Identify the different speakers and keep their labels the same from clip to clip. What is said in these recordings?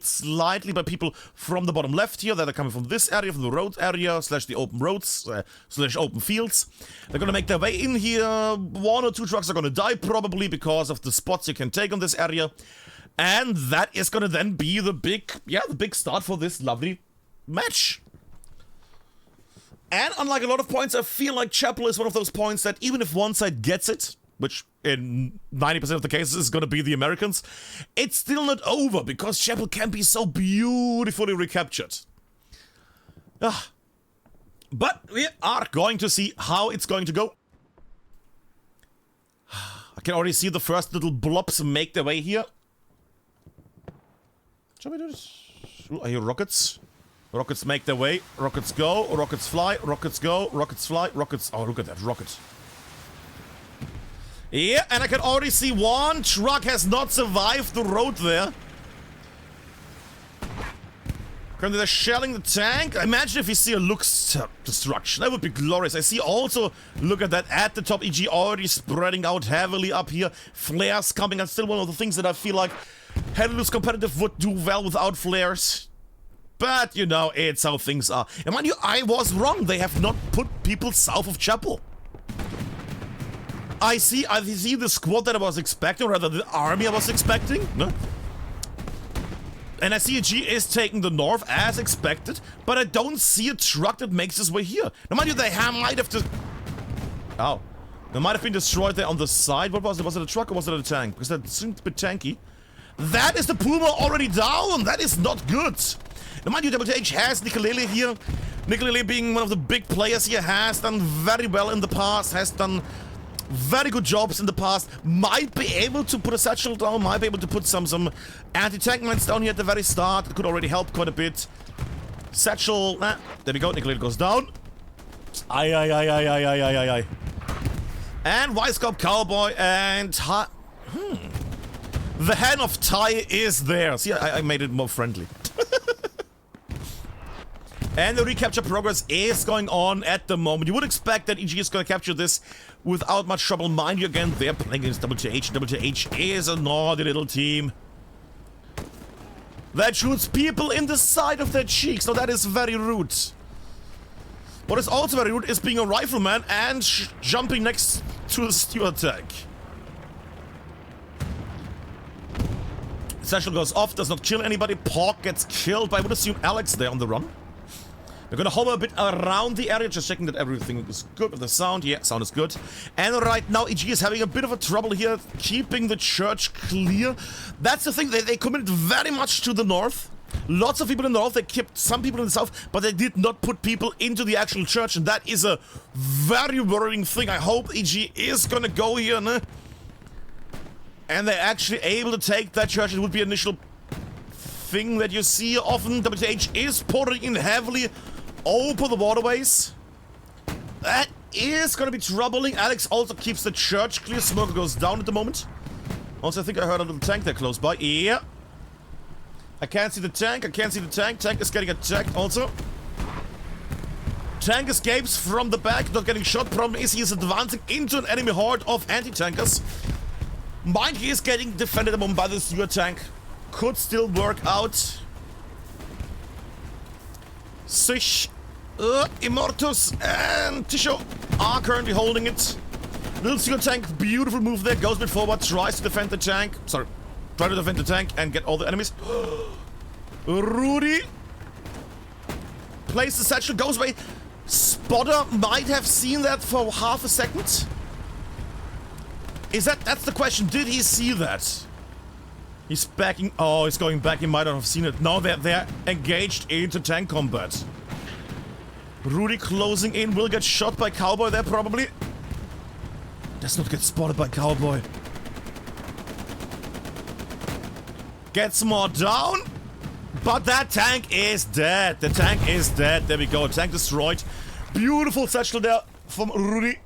Speaker 1: slightly by people from the bottom left here that are coming from this area, from the road area, slash the open roads, slash open fields. They're gonna make their way in here. 1 or 2 trucks are gonna die probably because of the spots you can take on this area. And that is gonna then be the big start for this lovely match. And unlike a lot of points, I feel like Chapel is one of those points that even if one side gets it, which in 90% of the cases is going to be the Americans, it's still not over, because Chapel can be so beautifully recaptured. But we are going to see how it's going to go. I can already see the first little blobs make their way here. Shall we do this? Ooh, I hear rockets. Rockets make their way. Rockets go. Rockets fly. Rockets go. Rockets fly. Rockets... Oh, look at that rocket. Yeah, and I can already see one truck has not survived the road there. Currently they're shelling the tank. Imagine if you see a Lux destruction. That would be glorious. I see also, look at that, at the top, EG already spreading out heavily up here. Flares coming. That's still one of the things that I feel like Headless Competitive would do well without flares. But, you know, it's how things are. And mind you, I was wrong. They have not put people south of Chapel. I see the squad that I was expecting, or rather the army I was expecting. No? And I see a G is taking the north as expected, but I don't see a truck that makes its way here. Now mind you, they might have to... Oh. They might have been destroyed there on the side. What was it? Was it a truck or was it a tank? Because that seemed a bit tanky. That is the Puma already down. That is not good. Now mind you, WTH has Nicolele here. Nicolele being one of the big players here, has done very well in the past, has done very good jobs in the past, might be able to put a satchel down, might be able to put some anti-tank mines down here at the very start. It could already help quite a bit. Satchel, there we go, Nicolele goes down. Aye. And Wisecope Cowboy and the hand of Ty is there. See, I made it more friendly. And the recapture progress is going on at the moment. You would expect that EG is going to capture this without much trouble. Mind you, again, they're playing against WTH. WTH is a naughty little team that shoots people in the side of their cheeks. Now that is very rude. What is also very rude is being a rifleman and jumping next to a Steward tank. Satchel goes off, does not kill anybody. Pork gets killed by, I would assume, Alex there on the run. We're gonna hover a bit around the area, just checking that everything is good with the sound. Yeah, sound is good. And right now, EG is having a bit of a trouble here, keeping the church clear. That's the thing, they committed very much to the north. Lots of people in the north, they kept some people in the south, but they did not put people into the actual church, and that is a very worrying thing. I hope EG is gonna go here, no? And they're actually able to take that church. It would be an initial thing that you see often. WTH is pouring in heavily over the waterways. That is gonna be troubling. Alex also keeps the church clear. Smoke goes down at the moment. Also, I think I heard a little tank there close by. Yeah. I can't see the tank. I can't see the tank. Tank is getting attacked also. Tank escapes from the back, not getting shot. Problem is he is advancing into an enemy horde of anti-tankers. Mind he is getting defended at the moment by the Steward tank. Could still work out. Sich, Immortus and Tisho are currently holding it. Little Steward tank, beautiful move there. Goes a bit forward, tries to defend the tank. Sorry, try to defend the tank and get all the enemies. Rudy plays the satchel, goes away. Spotter might have seen that for half a second. That's the question. Did he see that? He's backing. Oh, he's going back. He might not have seen it. Now they're engaged into tank combat. Rudy closing in. Will get shot by Cowboy there probably. Does not get spotted by Cowboy. Gets more down. But that tank is dead. The tank is dead. There we go. Tank destroyed. Beautiful satchel there from Rudy.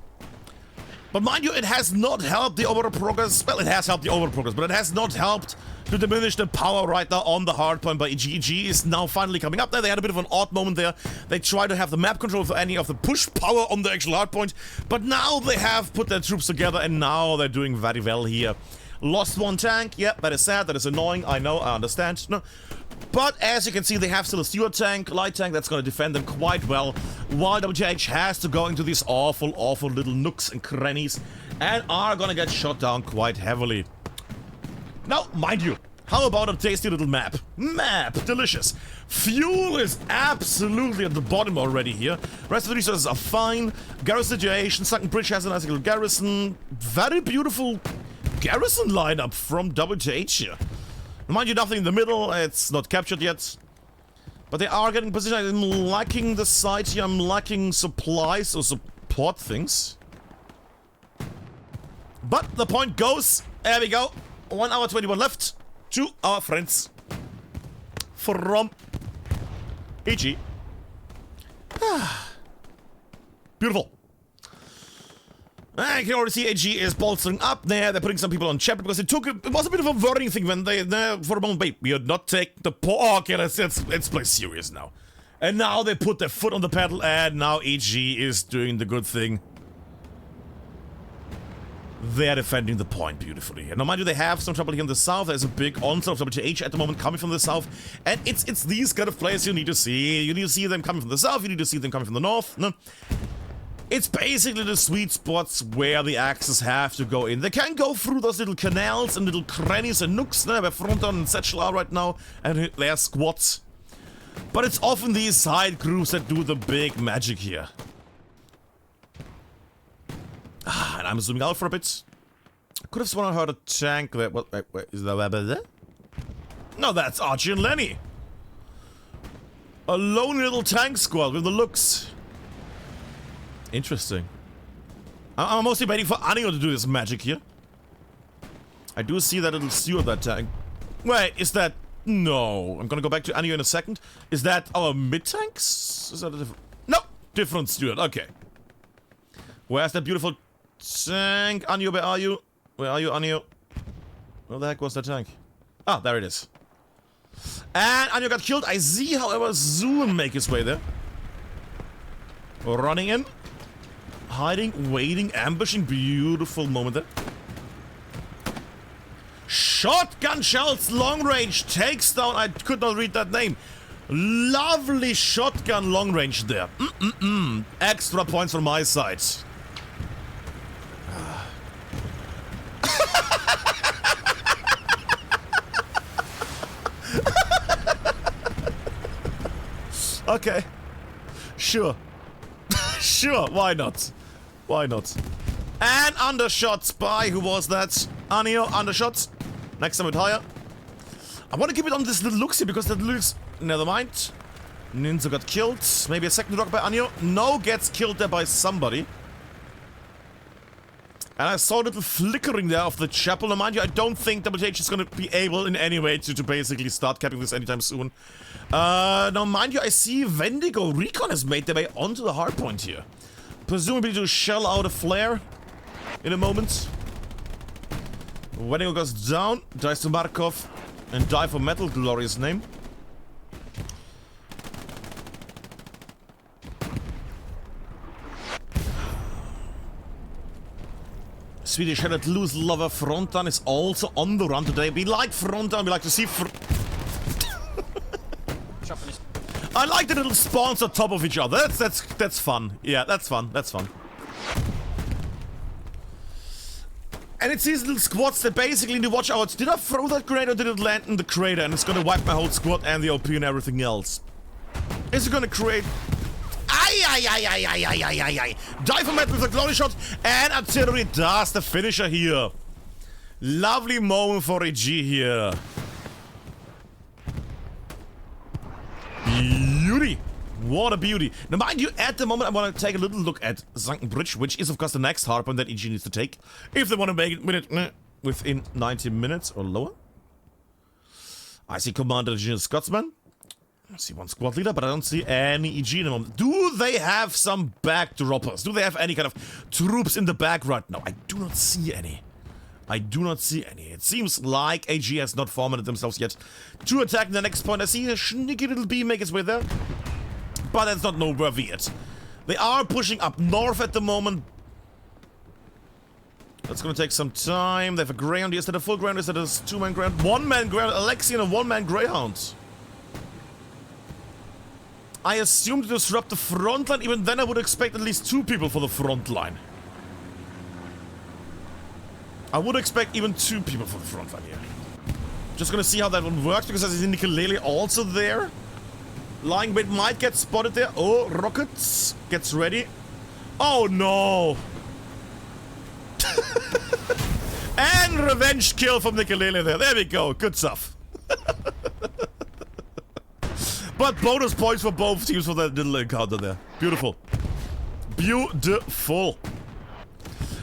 Speaker 1: But mind you, it has not helped the overall progress. Well, it has helped the overall progress, but it has not helped to diminish the power right now on the hardpoint by EG. EG is now finally coming up there. They had a bit of an odd moment there. They tried to have the map control for any of the push power on the actual hardpoint, but now they have put their troops together and now they're doing very well here. Lost one tank. Yeah, that is sad. That is annoying. I know. I understand. No. But as you can see, they have still a Steward tank, light tank, that's going to defend them quite well, while WTH has to go into these awful, awful little nooks and crannies, and are going to get shot down quite heavily. Now, mind you, how about a tasty little map? Map! Delicious! Fuel is absolutely at the bottom already here. Rest of the resources are fine. Garrison situation, Sunken Bridge has a nice little garrison. Very beautiful garrison lineup from WTH here. Mind you, nothing in the middle, it's not captured yet. But they are getting position. I'm lacking the site here, I'm lacking supplies or support things. But the point goes, there we go, 1 hour 21 left to our friends from EG. Beautiful. I can already see AG is bolstering up there. They're putting some people on chapter because it was a bit of a worrying thing when they for a moment, wait, we are not taking the okay, let's play serious now. And now they put their foot on the pedal, and now AG is doing the good thing. They're defending the point beautifully. And now mind you, they have some trouble here in the south. There's a big onslaught of WTH at the moment coming from the south. And it's these kind of players you need to see. You need to see them coming from the south, you need to see them coming from the north. No. It's basically the sweet spots where the axes have to go in. They can go through those little canals and little crannies and nooks, where Fronton and Satchel are right now, and their squads. But it's often these side groups that do the big magic here. And I'm zooming out for a bit. I could have sworn I heard a tank there. What? Wait, is that there? No, that's Archie and Lenny. A lone little tank squad with the looks. Interesting. I'm mostly waiting for Anio to do this magic here. I do see that little Steward, that tank. Wait, is that... No. I'm gonna go back to Anio in a second. Is that our mid-tanks? Is that a different... No! Different Steward, okay. Where's that beautiful tank? Anio, where are you? Where are you, Anio? Where the heck was that tank? Ah, there it is. And Anio got killed. I see, however, Zoom make his way there. Running in. Hiding, waiting, ambushing. Beautiful moment there. Shotgun shells, long range, takes down. I could not read that name. Lovely shotgun long range there. Extra points from my side. Okay. Sure. Sure, why not? Why not? And undershots by, who was that? Anio, undershots. Next time with higher. I want to keep it on this little looks here because that looks... Never mind. Ninja got killed. Maybe a second rock by Anio. No, gets killed there by somebody. And I saw a little flickering there of the chapel. Now mind you, I don't think WTH is going to be able in any way to basically start capping this anytime soon. Now mind you, I see Wendigo Recon has made their way onto the hardpoint here. Presumably to shell out a flare in a moment. Wendigo goes down, dies to Markov, and die for metal, glorious name. Swedish headed loose lover Frontan is also on the run today. We like Frontan, we like to see I like the little spawns on top of each other. That's fun. Yeah, that's fun. That's fun. And it's these little squads that basically need to watch out. Did I throw that grenade or did it land in the crater and it's gonna wipe my whole squad and the OP and everything else? Is it gonna create... Ay. Dive for metal with a glory shot and artillery does the finisher here. Lovely moment for EG here. Beauty. What a beauty. Now mind you, at the moment I want to take a little look at Sunken Bridge, which is of course the next hardpoint that EG needs to take. If they want to make it within 90 minutes or lower. I see Commander General Scotsman. I see one squad leader, but I don't see any EG in the moment. Do they have some backdroppers? Do they have any kind of troops in the back right now? I do not see any. I do not see any. It seems like AG has not formatted themselves yet to attack the next point. I see a sneaky little bee make its way there, but that's not noteworthy yet. They are pushing up north at the moment. That's gonna take some time. They have a Greyhound. Is that a full Greyhound? Is that a two-man Greyhound? One-man Greyhound. Alexi and a one-man Greyhound. I assume to disrupt the front line. Even then I would expect at least 2 people for the front line. I would expect even 2 people for the front line here. Just gonna see how that one works, because I see Nicolele also there. Lying wait might get spotted there. Oh, Rockets gets ready. Oh no! And revenge kill from Nicolele there. There we go. Good stuff. But bonus points for both teams for that little encounter there. Beautiful. Beautiful.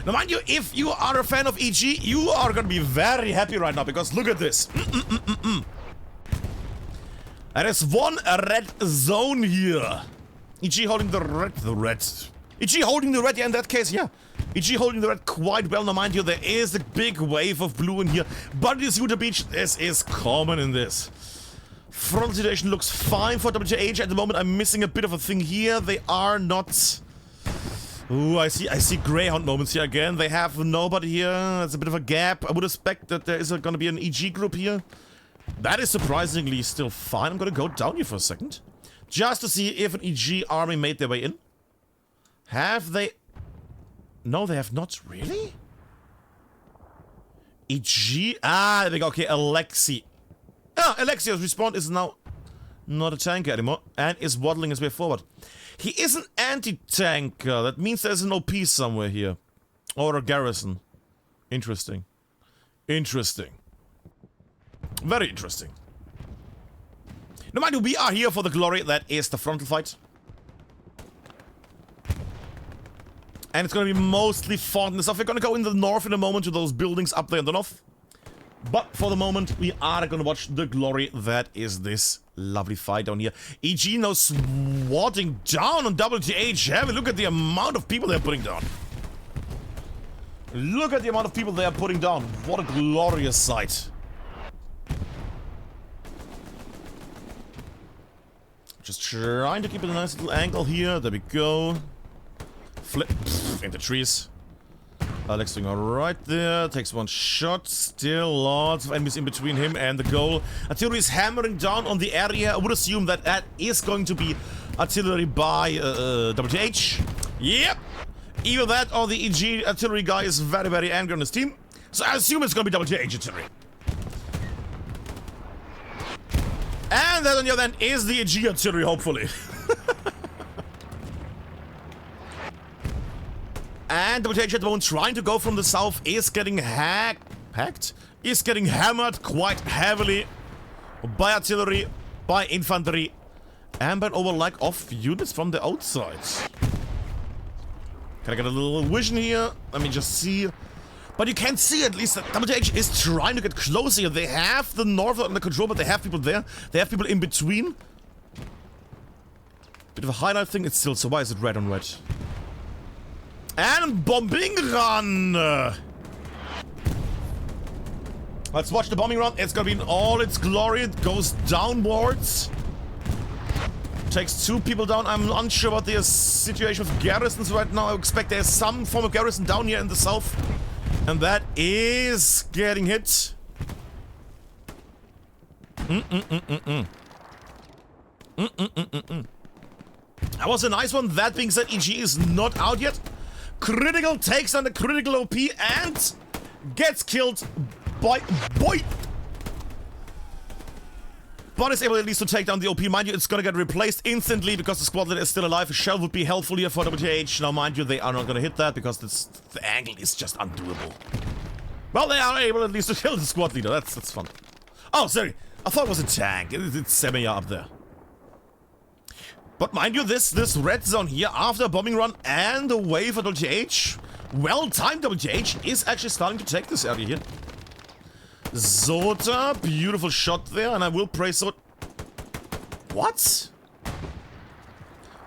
Speaker 1: Now mind you, if you are a fan of EG, you are gonna be very happy right now, because look at this. There is one red zone here. EG holding the red. EG holding the red, yeah, in that case, yeah. EG holding the red quite well. Now mind you, there is a big wave of blue in here. But it is Utah Beach, this is common in this. Front situation looks fine for WTH at the moment. I'm missing a bit of a thing here. They are not... Ooh, I see Greyhound moments here again. They have nobody here. There's a bit of a gap. I would expect that there is gonna be an EG group here. That is surprisingly still fine. I'm gonna go down here for a second. Just to see if an EG army made their way in. Have they... No, they have not. Really? EG... Ah, there we go. Okay, Alexi. Ah, Alexia's respawn is now not a tanker anymore and is waddling his way forward. He is an anti-tanker. That means there's an OP somewhere here. Or a garrison. Interesting. Interesting. Very interesting. No matter, we are here for the glory. That is the frontal fight. And it's gonna be mostly fought and stuff. We're gonna go in the north in a moment to those buildings up there in the north. But for the moment, we are gonna watch the glory that is this lovely fight down here. EG now swatting down on WTH. Have a look at the amount of people they're putting down. Look at the amount of people they are putting down. What a glorious sight. Just trying to keep it a nice little angle here. There we go. Flip in the trees. Alex doing alright there. Takes one shot. Still lots of enemies in between him and the goal. Artillery is hammering down on the area. I would assume that that is going to be artillery by WTH. Yep. Either that or the EG artillery guy is very, very angry on his team. So I assume it's going to be WTH artillery. And then on the other end is the EG artillery, hopefully. And WTH at the moment trying to go from the south is getting hacked? Is getting hammered quite heavily by artillery, by infantry, and by an overlag of units from the outside. Can I get a little vision here? Let me just see. But you can see at least that WTH is trying to get closer here. They have the north under control, but they have people there. They have people in between. Bit of a highlight thing. It's still, so why is it red on red? And bombing run! Let's watch the bombing run. It's gonna be in all its glory. It goes downwards. Takes 2 people down. I'm unsure about the situation with garrisons right now. I expect there's some form of garrison down here in the south. And that is getting hit. That was a nice one. That being said, EG is not out yet. Critical takes on the critical OP and gets killed by boy. But is able at least to take down the OP. Mind you, it's gonna get replaced instantly because the squad leader is still alive. A shell would be helpful here for WTH. Now, mind you, they are not gonna hit that because the angle is just undoable. Well, they are able at least to kill the squad leader. That's fun. Oh, sorry. I thought it was a tank. It's Semia up there. But mind you, this red zone here, after a bombing run and a wave for WTH, well-timed WTH is actually starting to take this area here. Zota, beautiful shot there, and I will praise Zota. What?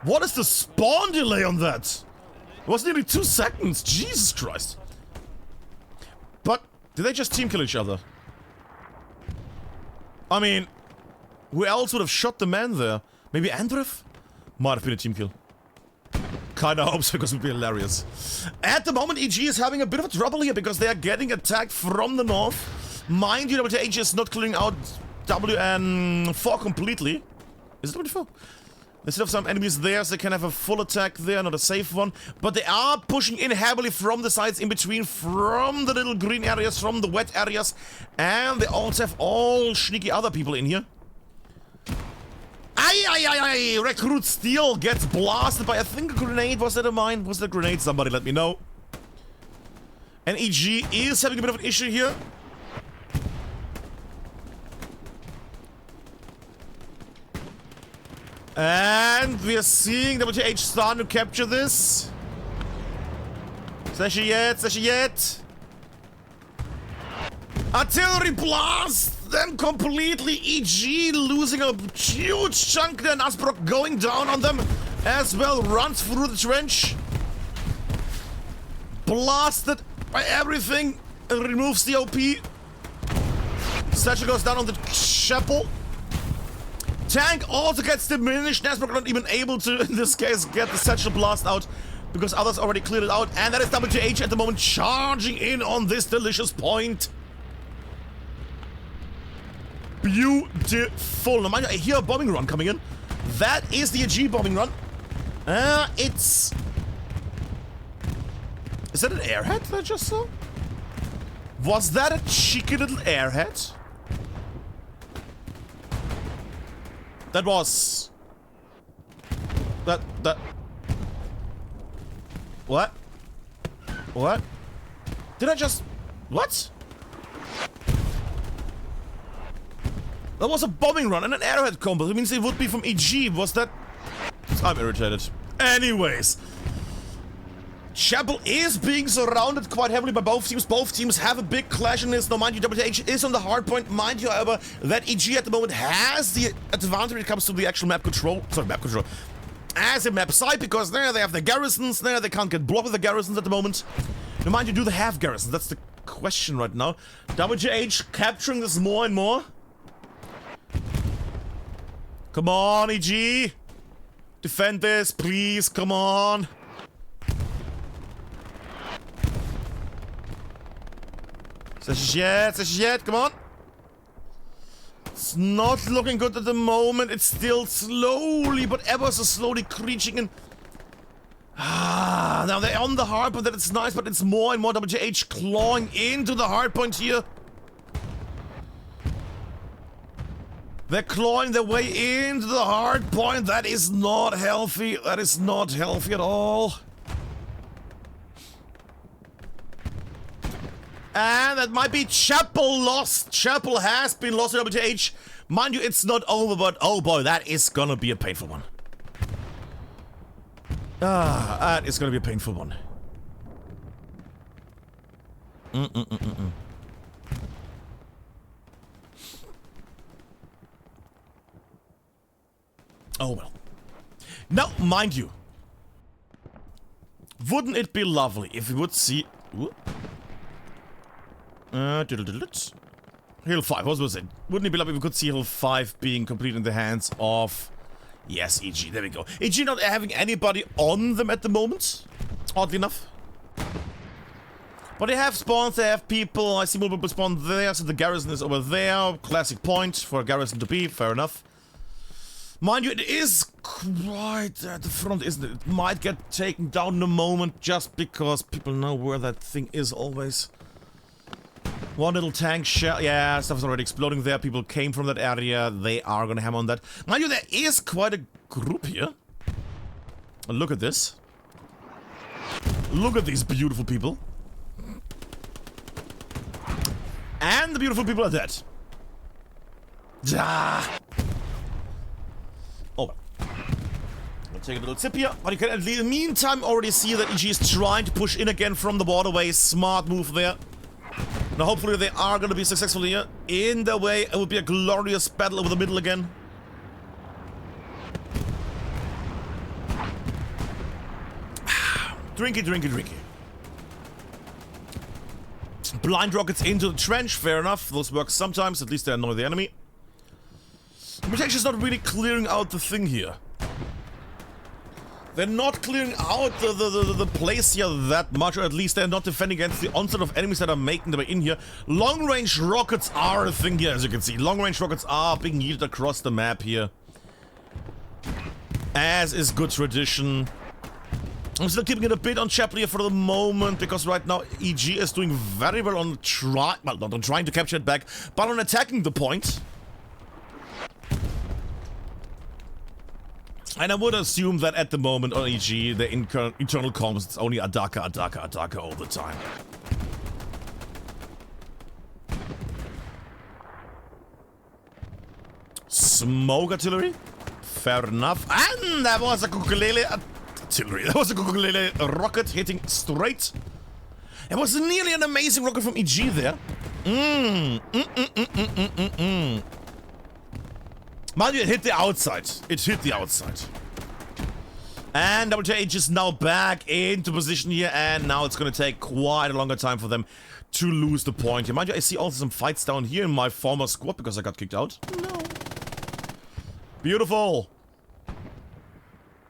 Speaker 1: What is the spawn delay on that? It was nearly 2 seconds, Jesus Christ. But, did they just team kill each other? I mean, who else would have shot the man there? Maybe Andrev? Might have been a team kill. Kinda hopes because it would be hilarious. At the moment, EG is having a bit of a trouble here because they are getting attacked from the north. Mind you, WTH is not clearing out WN4 completely. Is it WN4? They still have some enemies there, so they can have a full attack there, not a safe one. But they are pushing in heavily from the sides in between, from the little green areas, from the wet areas. And they also have all sneaky other people in here. Aye! Recruit Steel gets blasted by, I think, a grenade. Was that a mine? Was that a grenade? Somebody let me know. And EG is having a bit of an issue here. And we are seeing WTH starting to capture this. Slash yet. Artillery blast! Them completely. EG losing a huge chunk there. Asbrock going down on them as well. Runs through the trench. Blasted by everything. Removes the OP. Satchel goes down on the chapel. Tank also gets diminished. Nasbrook not even able to, in this case, get the Satchel Blast out because others already cleared it out. And that is WTH at the moment charging in on this delicious point. Beautiful. Now, mind you, I hear a bombing run coming in. That is the AG bombing run. Is that an airhead that I just saw? Was that a cheeky little airhead? That was... That... What? What? Did I just... What? That was a bombing run and an airhead combo. That means it would be from EG. Was that... I'm irritated. Anyways. Chapel is being surrounded quite heavily by both teams. Both teams have a big clash in this. Now, mind you, WTH is on the hard point. Mind you, however, that EG at the moment has the advantage when it comes to the actual map control. Sorry, map control. As a map side, because there they have the garrisons. There they can't get blocked with the garrisons at the moment. Now, mind you, do they have garrisons? That's the question right now. WTH capturing this more and more. Come on, EG. Defend this, please. Come on. Yet, come on. It's not looking good at the moment. It's still slowly, but ever so slowly creeping in. Now they're on the hard point. That it's nice, but it's more and more WTH clawing into the hard point here. They're clawing their way into the hard point. That is not healthy. That is not healthy at all. And that might be Chapel lost. Chapel has been lost to WTH. Mind you, it's not over, but oh boy, that is gonna be a painful one. That is gonna be a painful one. Oh well. Now, mind you, wouldn't it be lovely if we would see... Hill 5, what was it? Wouldn't it be lovely if we could see Hill 5 being complete in the hands of... Yes, EG, there we go. EG not having anybody on them at the moment, oddly enough. But they have spawns, they have people, I see multiple spawns there, so the garrison is over there. Classic point for a garrison to be, fair enough. Mind you, it is quite at the front, isn't it? It might get taken down in a moment just because people know where that thing is always. One little tank shell. Yeah, stuff is already exploding there. People came from that area. They are gonna hammer on that. Mind you, there is quite a group here. Look at this. Look at these beautiful people. And the beautiful people are dead. Ah. Oh well. I'll take a little sip here. But you can in the meantime already see that EG is trying to push in again from the waterway. Smart move there. Now hopefully they are going to be successful here. In their way, it will be a glorious battle over the middle again. Drinky. Blind rockets into the trench, fair enough. Those work sometimes, at least they annoy the enemy. But actually, it's not really clearing out the thing here. They're not clearing out the place here that much, or at least they're not defending against the onslaught of enemies that are making their way in here. Long-range rockets are a thing here, as you can see. Long-range rockets are being yeeted across the map here. As is good tradition. I'm still keeping it a bit on Chaplier for the moment, because right now EG is doing very well on well, not on trying to capture it back, but on attacking the point. And I would assume that at the moment on EG, the internal comms, it's only Adaka, Adaka, Adaka all the time. Smoke artillery? Fair enough. And that was a ukulele artillery. That was a ukulele rocket hitting straight. It was nearly an amazing rocket from EG there. Mind you, it hit the outside. It hit the outside. And WTH is now back into position here, and now it's gonna take quite a longer time for them to lose the point here. Mind you, I see also some fights down here in my former squad because I got kicked out. No. Beautiful.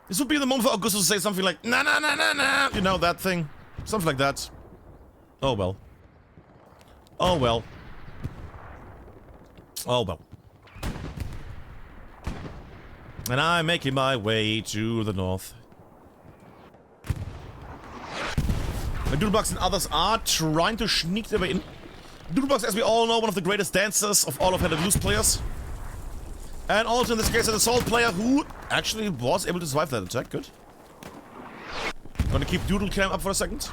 Speaker 1: This would be the moment for Augustus to say something like, nah, nah, nah, nah, nah. You know, that thing. Something like that. Oh well. Oh well. Oh well. And I'm making my way to the north. And Doodlebox and others are trying to sneak their way in. Doodlebox, as we all know, one of the greatest dancers of all of Head and Loose players. And also in this case an assault player who actually was able to survive that attack. Good. Gonna keep Doodlecam up for a second.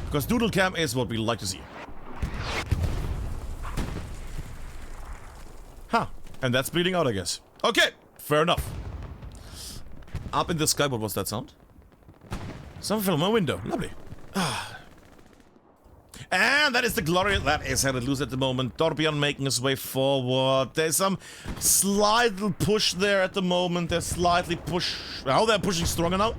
Speaker 1: Because Doodlecam is what we like to see. Huh. And that's bleeding out, I guess. Okay. Fair enough. Up in the sky, what was that sound? Something fell on my window. Lovely. And that is the glory that is Head and Loose at the moment. Torbjorn making his way forward. There's some slight little push there at the moment. They're slightly push... Oh, they're pushing stronger now.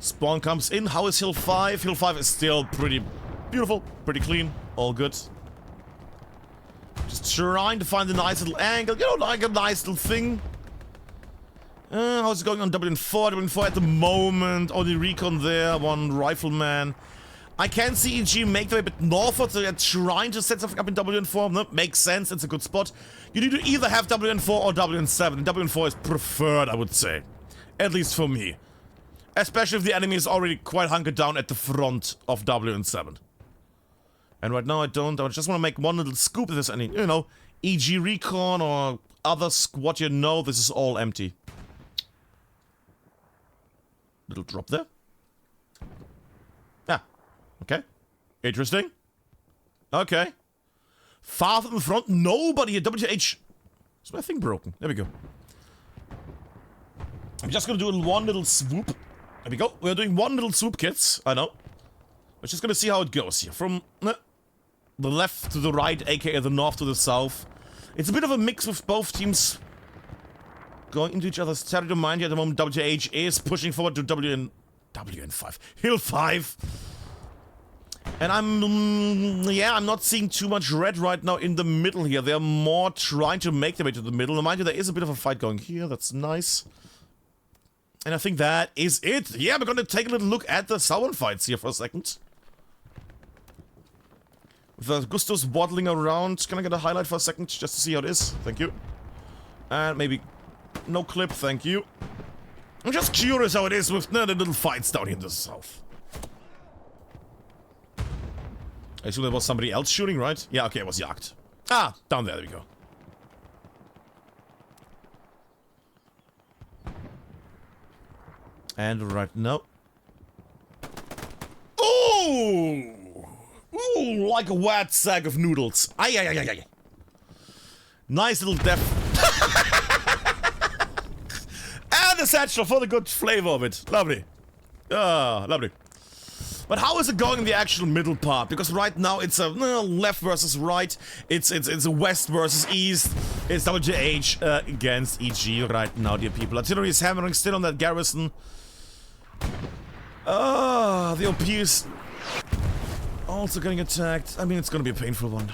Speaker 1: Spawn comes in. How is Hill 5? Hill 5 is still pretty beautiful. Pretty clean. All good. Just trying to find a nice little angle. You know, like a nice little thing. How's it going on WN4? WN4 at the moment. Only recon there. One rifleman. I can see EG make their way a bit northward, so they're trying to set something up in WN4. No, makes sense, it's a good spot. You need to either have WN4 or WN7. WN4 is preferred, I would say. At least for me. Especially if the enemy is already quite hunkered down at the front of WN7. And right now I just want to make one little scoop if there's any, you know, EG recon or other squad, you know, this is all empty. Little drop there. Yeah. Okay. Interesting. Okay. Far from the front, nobody at WTH. Is my thing broken? There we go. I'm just gonna do one little swoop. There we go. We're doing one little swoop, kids. I know. We're just gonna see how it goes here. From the left to the right, aka the north to the south. It's a bit of a mix with both teams going into each other's territory. Mind you, at the moment, WTH is pushing forward to WN5. Hill 5. And I'm not seeing too much red right now in the middle here. They're more trying to make their way to the middle. And mind you, there is a bit of a fight going here. That's nice. And I think that is it. Yeah, we're gonna take a little look at the southern fights here for a second. With Gustos waddling around. Can I get a highlight for a second just to see how it is? Thank you. And maybe no clip, thank you. I'm just curious how it is with the little fights down here in the south. I assume there was somebody else shooting, right? Yeah, okay, it was Jagd. Ah, down there we go. And right now... Ooh! Ooh, like a wet sack of noodles. Ay, ay, ay, ay, ay. Nice little death. And a satchel for the good flavor of it. Lovely. Ah, lovely. But how is it going in the actual middle part? Because right now it's a left versus right. It's a west versus east. It's WTH against EG right now, dear people. Artillery is hammering still on that garrison. The OP is also getting attacked. I mean, it's gonna be a painful one.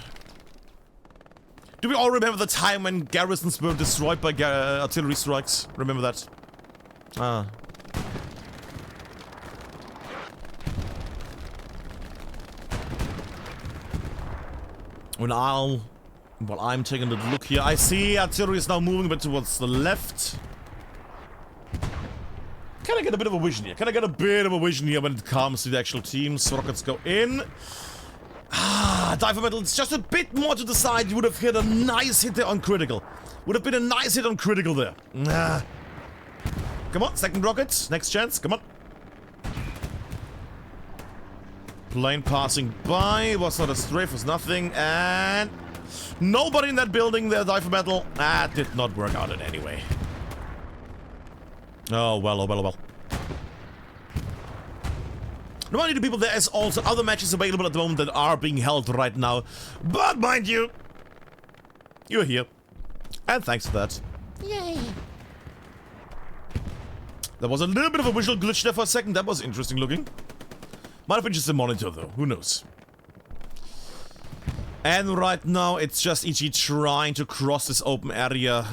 Speaker 1: Do we all remember the time when garrisons were destroyed by artillery strikes? Remember that? Ah. When I'll Well, I'm taking a look here. I see artillery is now moving a bit towards the left. Can I get a bit of a vision here? Can I get a bit of a vision here when it comes to the actual teams? Rockets go in. Diver metal, it's just a bit more to the side. You would have hit a nice hit there on critical. Would have been a nice hit on critical there. Come on, second rocket. Next chance, come on. Plane passing by. Was not a strafe, was nothing. And nobody in that building there, diver metal. That did not work out in any way. Oh, well, oh, well, oh, well. No only to people, there is also other matches available at the moment that are being held right now. But mind you, you're here. And thanks for that. Yay. There was a little bit of a visual glitch there for a second. That was interesting looking. Might have been just a monitor though. Who knows? And right now, it's just EG trying to cross this open area.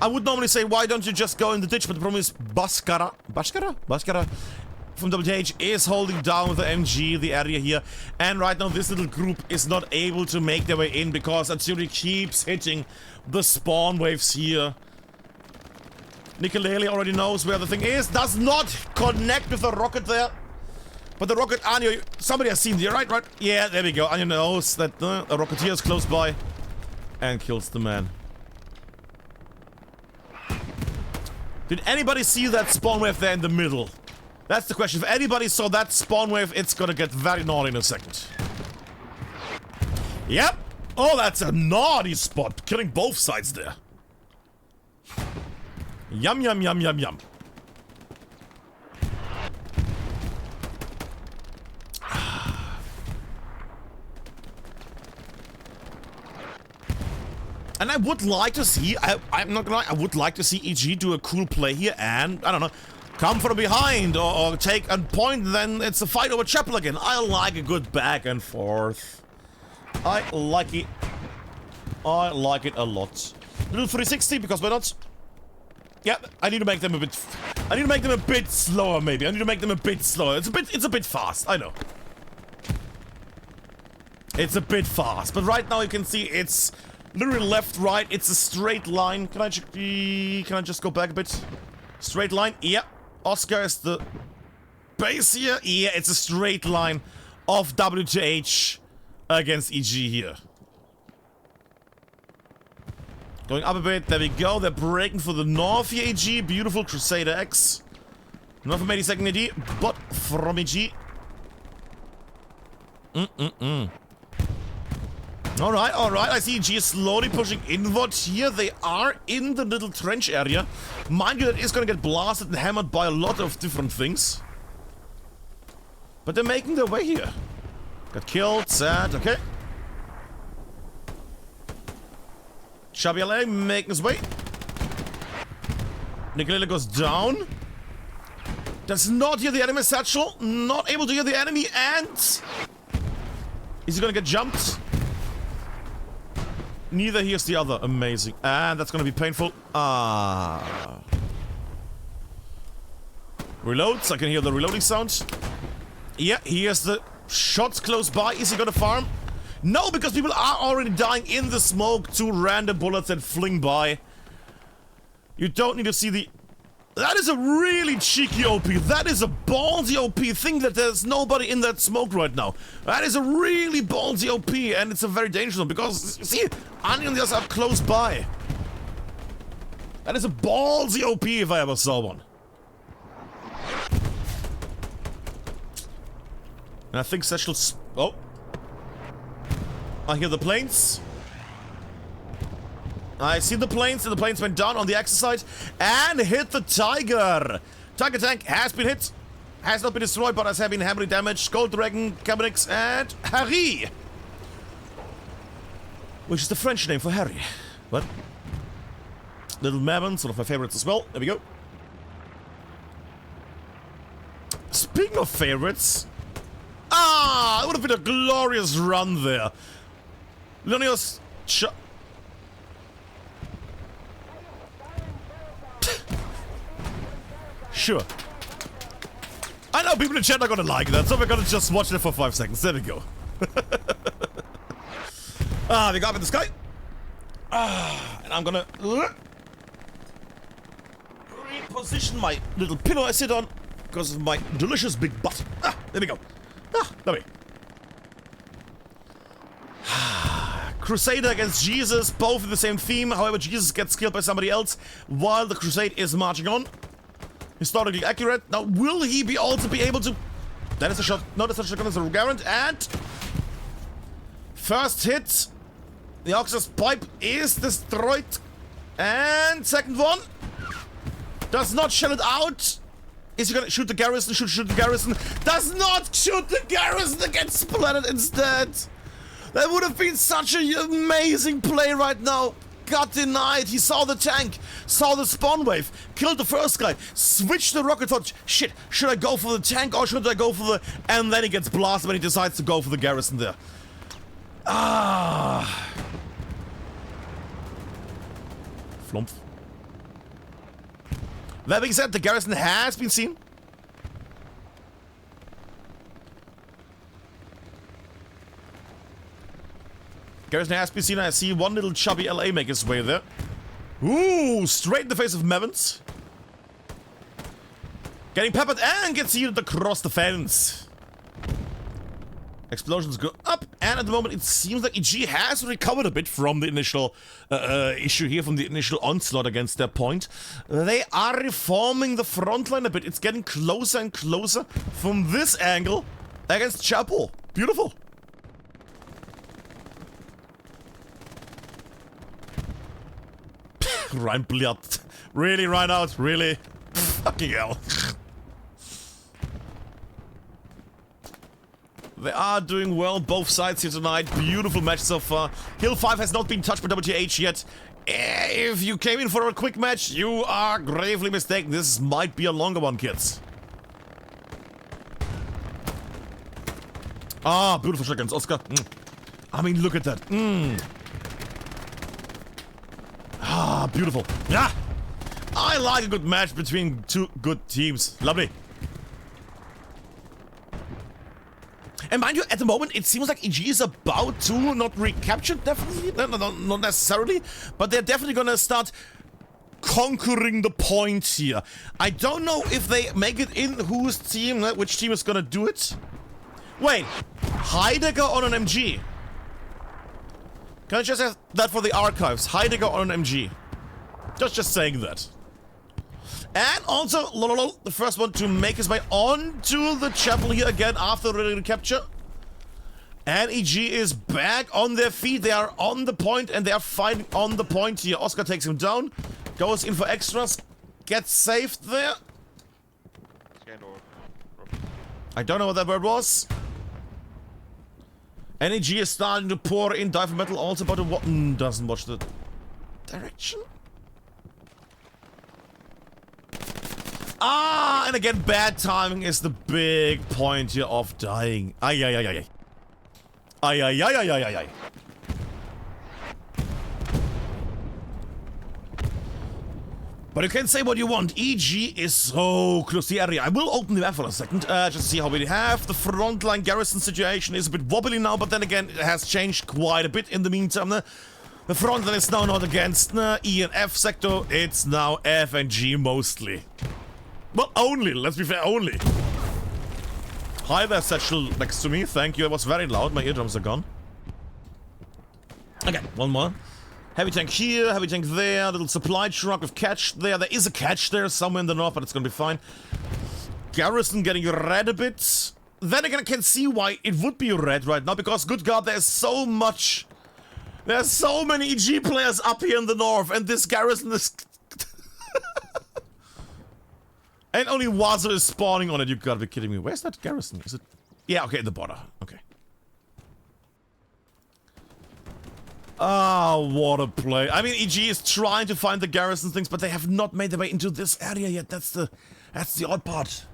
Speaker 1: I would normally say, why don't you just go in the ditch? But the problem is, Bashkara from WTH is holding down with the MG, the area here. And right now, this little group is not able to make their way in because artillery keeps hitting the spawn waves here. Nicolele already knows where the thing is. Does not connect with the rocket there. But the rocket, Anya, somebody has seen the right? Yeah, there we go. Anya knows that a rocketeer is close by and kills the man. Did anybody see that spawn wave there in the middle? That's the question. If anybody saw that spawn wave, it's gonna get very naughty in a second. Yep. Oh, that's a naughty spot. Killing both sides there. Yum, yum, yum, yum, yum. And I would like to see, I'm not gonna lie, I would like to see EG do a cool play here and, I don't know, come from behind or take a point, then it's a fight over chapel again. I like a good back and forth. I like it. I like it a lot. Little 360, because why not? Yeah, I need to make them a bit, slower maybe. I need to make them a bit slower. It's a bit fast, I know. It's a bit fast, but right now you can see it's literally left, right, it's a straight line. Can I just go back a bit? Straight line, yeah. Oscar is the base here. Yeah, it's a straight line of WTH against EG here. Going up a bit, there we go. They're breaking for the north here, EG. Beautiful Crusader X. Not from 82nd AD, but from EG. Alright, alright. I see EG is slowly pushing inward here. They are in the little trench area. Mind you, that is going to get blasted and hammered by a lot of different things. But they're making their way here. Got killed, sad, okay. Chabiale making his way. Nicolele goes down. Does not hear the enemy satchel. Not able to hear the enemy, and is he gonna get jumped? Neither hears the other. Amazing. And that's gonna be painful. Reloads. I can hear the reloading sound. Yeah, he hears the shots close by. Is he gonna farm? No, because people are already dying in the smoke to random bullets that fling by. You don't need to see the... That is a really cheeky OP. That is a ballsy OP. Think that there's nobody in that smoke right now. That is a really ballsy OP, and it's a very dangerous one because, you see, Anya and the others are close by. That is a ballsy OP if I ever saw one. And I think Satchel's... Oh. I hear the planes. I see the planes, and the planes went down on the axis side and hit the Tiger. Tiger tank has been hit. Has not been destroyed, but has been heavily damaged. Gold Dragon, Kabinix, and Harry. Which is the French name for Harry. What? Little Mammon, one of my favorites as well. There we go. Speaking of favorites... Ah! It would have been a glorious run there. Leonios... Sure. I know people in chat are gonna like that, so we're gonna just watch it for 5 seconds. There we go. Ah, they got up in the sky. And I'm gonna reposition my little pillow I sit on because of my delicious big butt. There we go. There we go. Crusader against Jesus, both in the same theme. However, Jesus gets killed by somebody else while the Crusade is marching on. Historically accurate. Now, will he be also be able to... That is a shot. No, that's not a shotgun, it's a Garand. And... First hit. The Oxus pipe is destroyed. And second one. Does not shell it out. Is he gonna shoot the garrison? Shoot the garrison. Does not shoot the garrison. It gets splattered instead. That would have been such an amazing play right now. Got denied. He saw the tank, saw the spawn wave, killed the first guy, switched the rocket, thought, shit, should I go for the tank or should I go for the... And then he gets blasted when he decides to go for the garrison there. Flump. That being said, the garrison has been seen. Garrison has been seen. I see one little chubby LA make his way there. Ooh, straight in the face of Mevans. Getting peppered and gets heated across the fence. Explosions go up, and at the moment it seems like EG has recovered a bit from the initial issue here, from the initial onslaught against their point. They are reforming the front line a bit. It's getting closer and closer from this angle against Chapo. Beautiful. Reinblatt. Really, Reinhardt? Really? Fucking hell. They are doing well, both sides here tonight. Beautiful match so far. Hill 5 has not been touched by WTH yet. If you came in for a quick match, you are gravely mistaken. This might be a longer one, kids. Ah, beautiful shotguns, Oscar. I mean, look at that. Ah, beautiful. Yeah! I like a good match between two good teams. Lovely. And mind you, at the moment, it seems like EG is about to not recapture, definitely. Not necessarily. But they're definitely gonna start conquering the point here. I don't know if they make it in whose team, which team is gonna do it. Wait. Heidegger on an MG. Can I just have that for the archives? Heidegger on an MG. Just saying that. And also, the first one to make his way onto the chapel here again after the capture. And EG is back on their feet. They are on the point and they are fighting on the point here. Oscar takes him down. Goes in for extras. Gets saved there. I don't know what that word was. And EG is starting to pour in dive metal also, but it doesn't watch the direction. Ah, and again, bad timing is the big point here of dying. Ay, ay, ay, ay. Ay, ay, ay, ay, ay, ay. But you can say what you want. EG is so close to the area. I will open the map for a second, just to see how we have. The frontline garrison situation is a bit wobbly now, but then again, it has changed quite a bit in the meantime. The frontline is now not against E and F sector, it's now F and G mostly. Well, only, let's be fair, only. Hi there, Satchel next to me, thank you, it was very loud, my eardrums are gone. Okay, one more. Heavy tank here, heavy tank there, little supply truck with catch there. There is a catch there somewhere in the north, but it's gonna be fine. Garrison getting red a bit. Then again, I can see why it would be red right now, because good god, there's so much... There's so many EG players up here in the north, and this garrison is... And only Wazo is spawning on it, you gotta be kidding me. Where's that garrison? Is it... Yeah, okay, in the border. Okay. Ah, what a play. I mean, EG is trying to find the garrison things, but they have not made their way into this area yet. That's the odd part.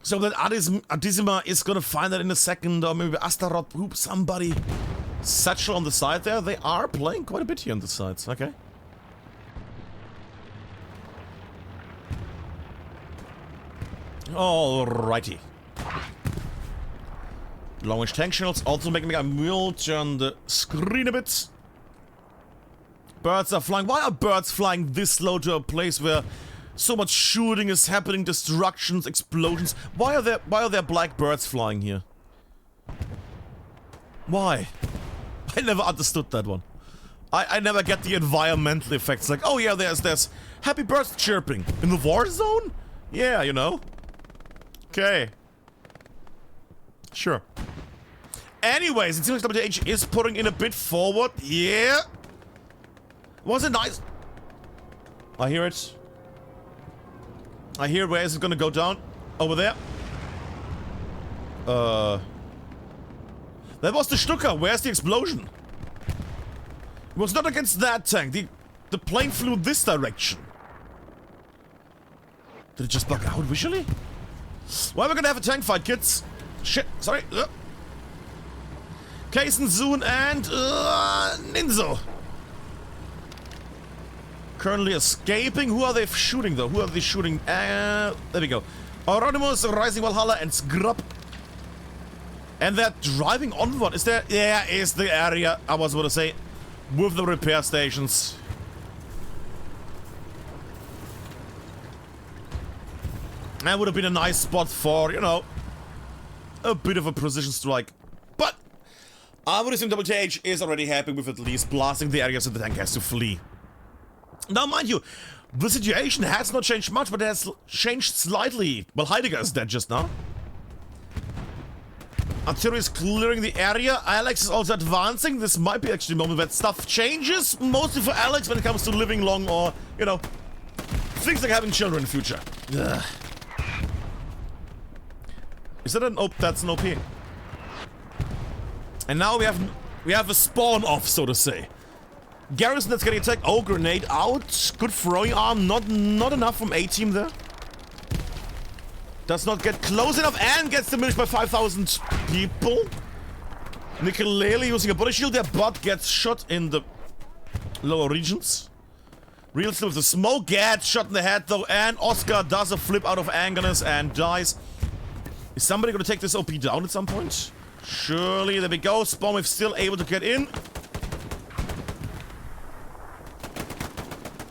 Speaker 1: So that Adisima is gonna find that in a second, or maybe Astaroth, whoop, somebody. Satchel on the side there. They are playing quite a bit here on the sides. Okay. Alrighty. Long-range tank shells also making me... I will turn the screen a bit. Birds are flying. Why are birds flying this slow to a place where so much shooting is happening, destructions, explosions? Why are there black birds flying here? Why? I never understood that one. I never get the environmental effects. Like, oh yeah, there's happy birds chirping in the war zone. Yeah, you know. Okay. Sure. Anyways, it seems like WTH is putting in a bit forward. Yeah. Was it nice? I hear it. I hear where is it gonna go down? Over there. That was the Stuka. Where's the explosion? It was not against that tank. The plane flew this direction. Did it just bug out visually? Why are we gonna have a tank fight, kids? Shit, sorry. Kaisen, Zoon, and Ninzo. Currently escaping. Who are they shooting, though? Who are they shooting? There we go. Oronimus, Rising Valhalla, and Scrub. And they're driving onward. Is there? Yeah, is the area, I was about to say, with the repair stations. That would have been a nice spot for, you know, a bit of a precision strike. But I would assume WTH is already happy with at least blasting the area so the tank has to flee. Now, mind you, the situation has not changed much, but it has changed slightly. Well, Heidegger is dead just now. Artillery is clearing the area. Alex is also advancing. This might be actually a moment where stuff changes. Mostly for Alex when it comes to living long or, you know, things like having children in the future. Ugh. Is that an OP? That's an OP. And now we have a spawn off, so to say. Garrison that's getting attacked. Oh, grenade out. Good throwing arm. Not enough from A-team there. Does not get close enough and gets diminished by 5,000 people. Nicolele using a body shield there, but gets shot in the lower regions. Real still with the smoke, gets shot in the head though, and Oscar does a flip out of angerness and dies. Is somebody gonna take this OP down at some point? Surely, there we go. Spawnwave still able to get in.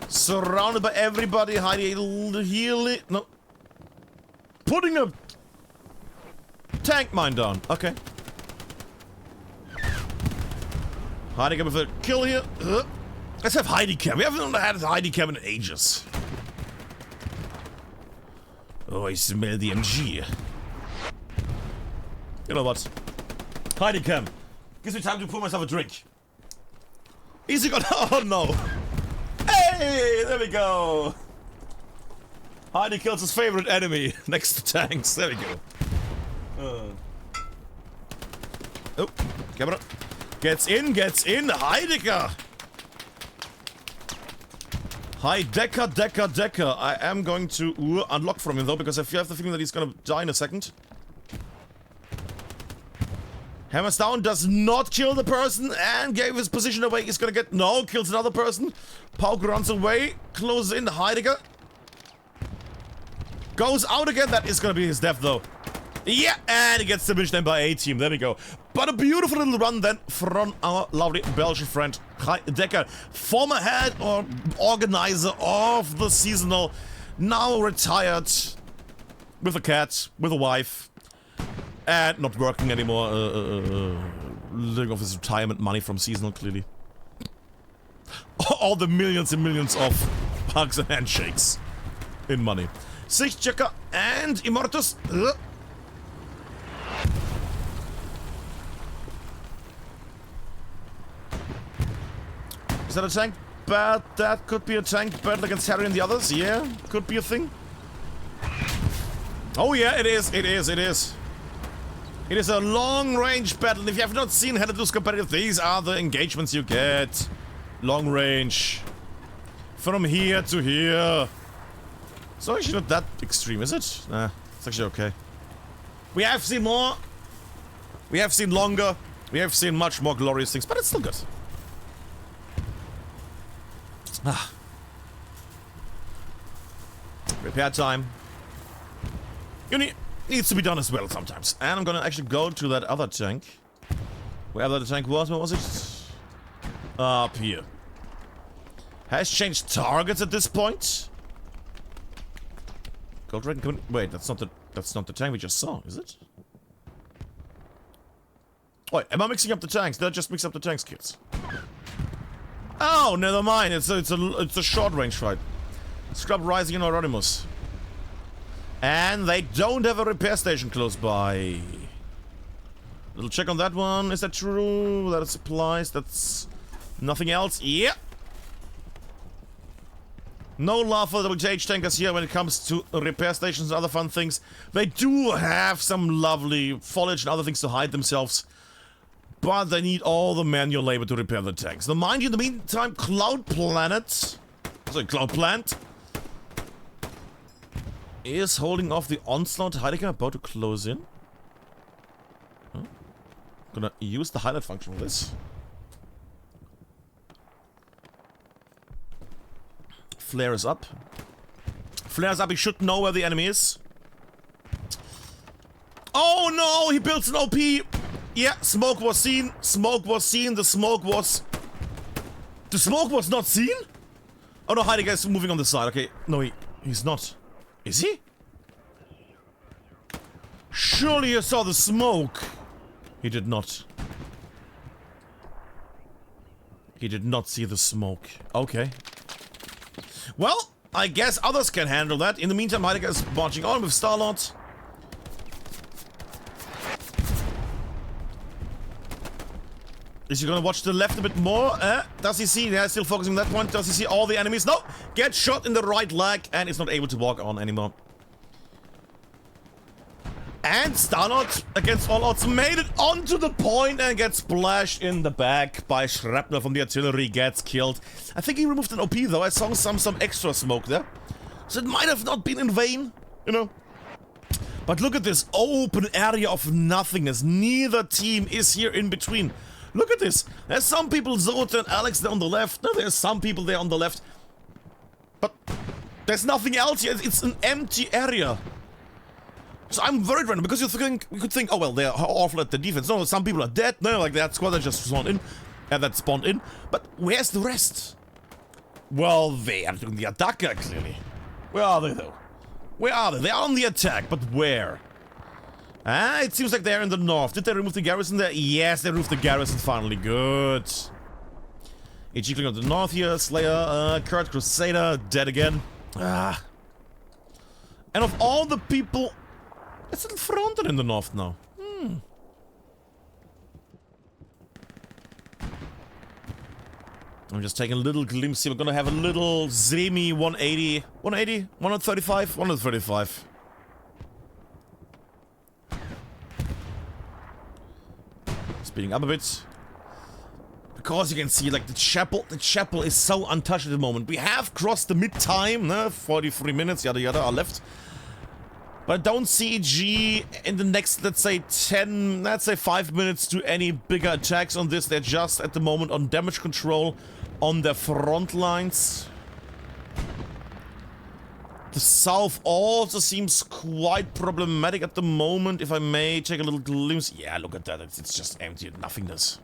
Speaker 1: Surrounded by everybody, hiding, healing. No. Putting a tank mine down. Okay. Heidegger with a kill here. Let's have Heidegger. We haven't had Heidegger in ages. Oh, I smell the MG. You know what? Heidegger. Gives me time to pour myself a drink. Easy gun. Oh no. Hey, there we go. Heidi kills his favorite enemy next to tanks. There we go. Oh, camera. Gets in. Heidegger. Heidegger. I am going to unlock from him though, because I have the feeling that he's gonna die in a second. Hammers down, does not kill the person, and gave his position away. He's gonna get... No, kills another person. Pauk runs away, closes in Heidegger. Goes out again. That is gonna be his death, though. Yeah, and he gets diminished then by A-team. There we go. But a beautiful little run then from our lovely Belgian friend, Heidegger. Former head or organizer of the seasonal. Now retired. With a cat, with a wife. And not working anymore, living off his retirement money from seasonal, clearly. All the millions and millions of hugs and handshakes in money. Sichtchecker and Immortus. Is that a tank? But that could be a tank battle against Harry and the others. Yeah, could be a thing. Oh yeah, it is. It is a long-range battle. If you have not seen how to do competitive, these are the engagements you get. Long range. From here to here. It's actually not that extreme, is it? Nah, it's actually okay. We have seen more. We have seen longer. We have seen much more glorious things, but it's still good. Ah. Repair time. needs to be done as well sometimes. And I'm gonna actually go to that other tank. Wherever the tank was, where was it? Up here. Has changed targets at this point. Gold Dragon, wait, that's not the tank we just saw, is it? Wait, am I mixing up the tanks? Did I just mix up the tanks, kids? Oh, never mind. It's a short range fight. Scrub Rising and Euronymous. And they don't have a repair station close by. Little check on that one. Is that true? That is supplies. That's nothing else. Yeah. No love for the WTH tankers here when it comes to repair stations and other fun things. They do have some lovely foliage and other things to hide themselves. But they need all the manual labor to repair the tanks. Now, mind you, in the meantime, Cloud Plant is holding off the onslaught. Heidegger about to close in. Huh? Gonna use the highlight function for this. Flare is up. Flare is up, he should know where the enemy is. Oh no, he builds an OP! Yeah, smoke was seen. Smoke was seen. The smoke was not seen? Oh no, Heidegger is moving on the side. Okay, no, he's not. Is he? Surely you saw the smoke. He did not. He did not see the smoke. Okay. Well, I guess others can handle that. In the meantime, Heidegger is marching on with Star-Lord. Is he gonna watch the left a bit more? Does he see? Yeah, still focusing on that point. Does he see all the enemies? No! Gets shot in the right leg and is not able to walk on anymore. And Star-Lord, against all odds, made it onto the point and gets splashed in the back by shrapnel from the artillery, gets killed. I think he removed an OP though. I saw some extra smoke there. So it might have not been in vain, you know. But look at this open area of nothingness. Neither team is here in between. Look at this. There's some people, Zota and Alex, there on the left. No, there's some people there on the left. But there's nothing else here. It's an empty area. So I'm worried right now, because you could think, oh well, they're awful at the defense. No, some people are dead. No, like that squad that just spawned in. But where's the rest? Well, they are doing the attack, clearly. Where are they, though? Where are they? They are on the attack, but where? Ah, it seems like they're in the north. Did they remove the garrison there? Yes, they removed the garrison finally. Good. HG clicking on the north here. Slayer, Kurt, Crusader, dead again. Ah. And of all the people... It's in front in the north now. I'm just taking a little glimpse here. We're gonna have a little Zemi 180. 180? 135? 135. Speeding up a bit. Because you can see, like, the chapel is so untouched at the moment. We have crossed the mid-time, 43 minutes, yada yada, are left. But I don't see G in the next, let's say 5 minutes to any bigger attacks on this. They're just, at the moment, on damage control on their front lines. The south also seems quite problematic at the moment, if I may take a little glimpse. Yeah, look at that, it's just empty nothingness.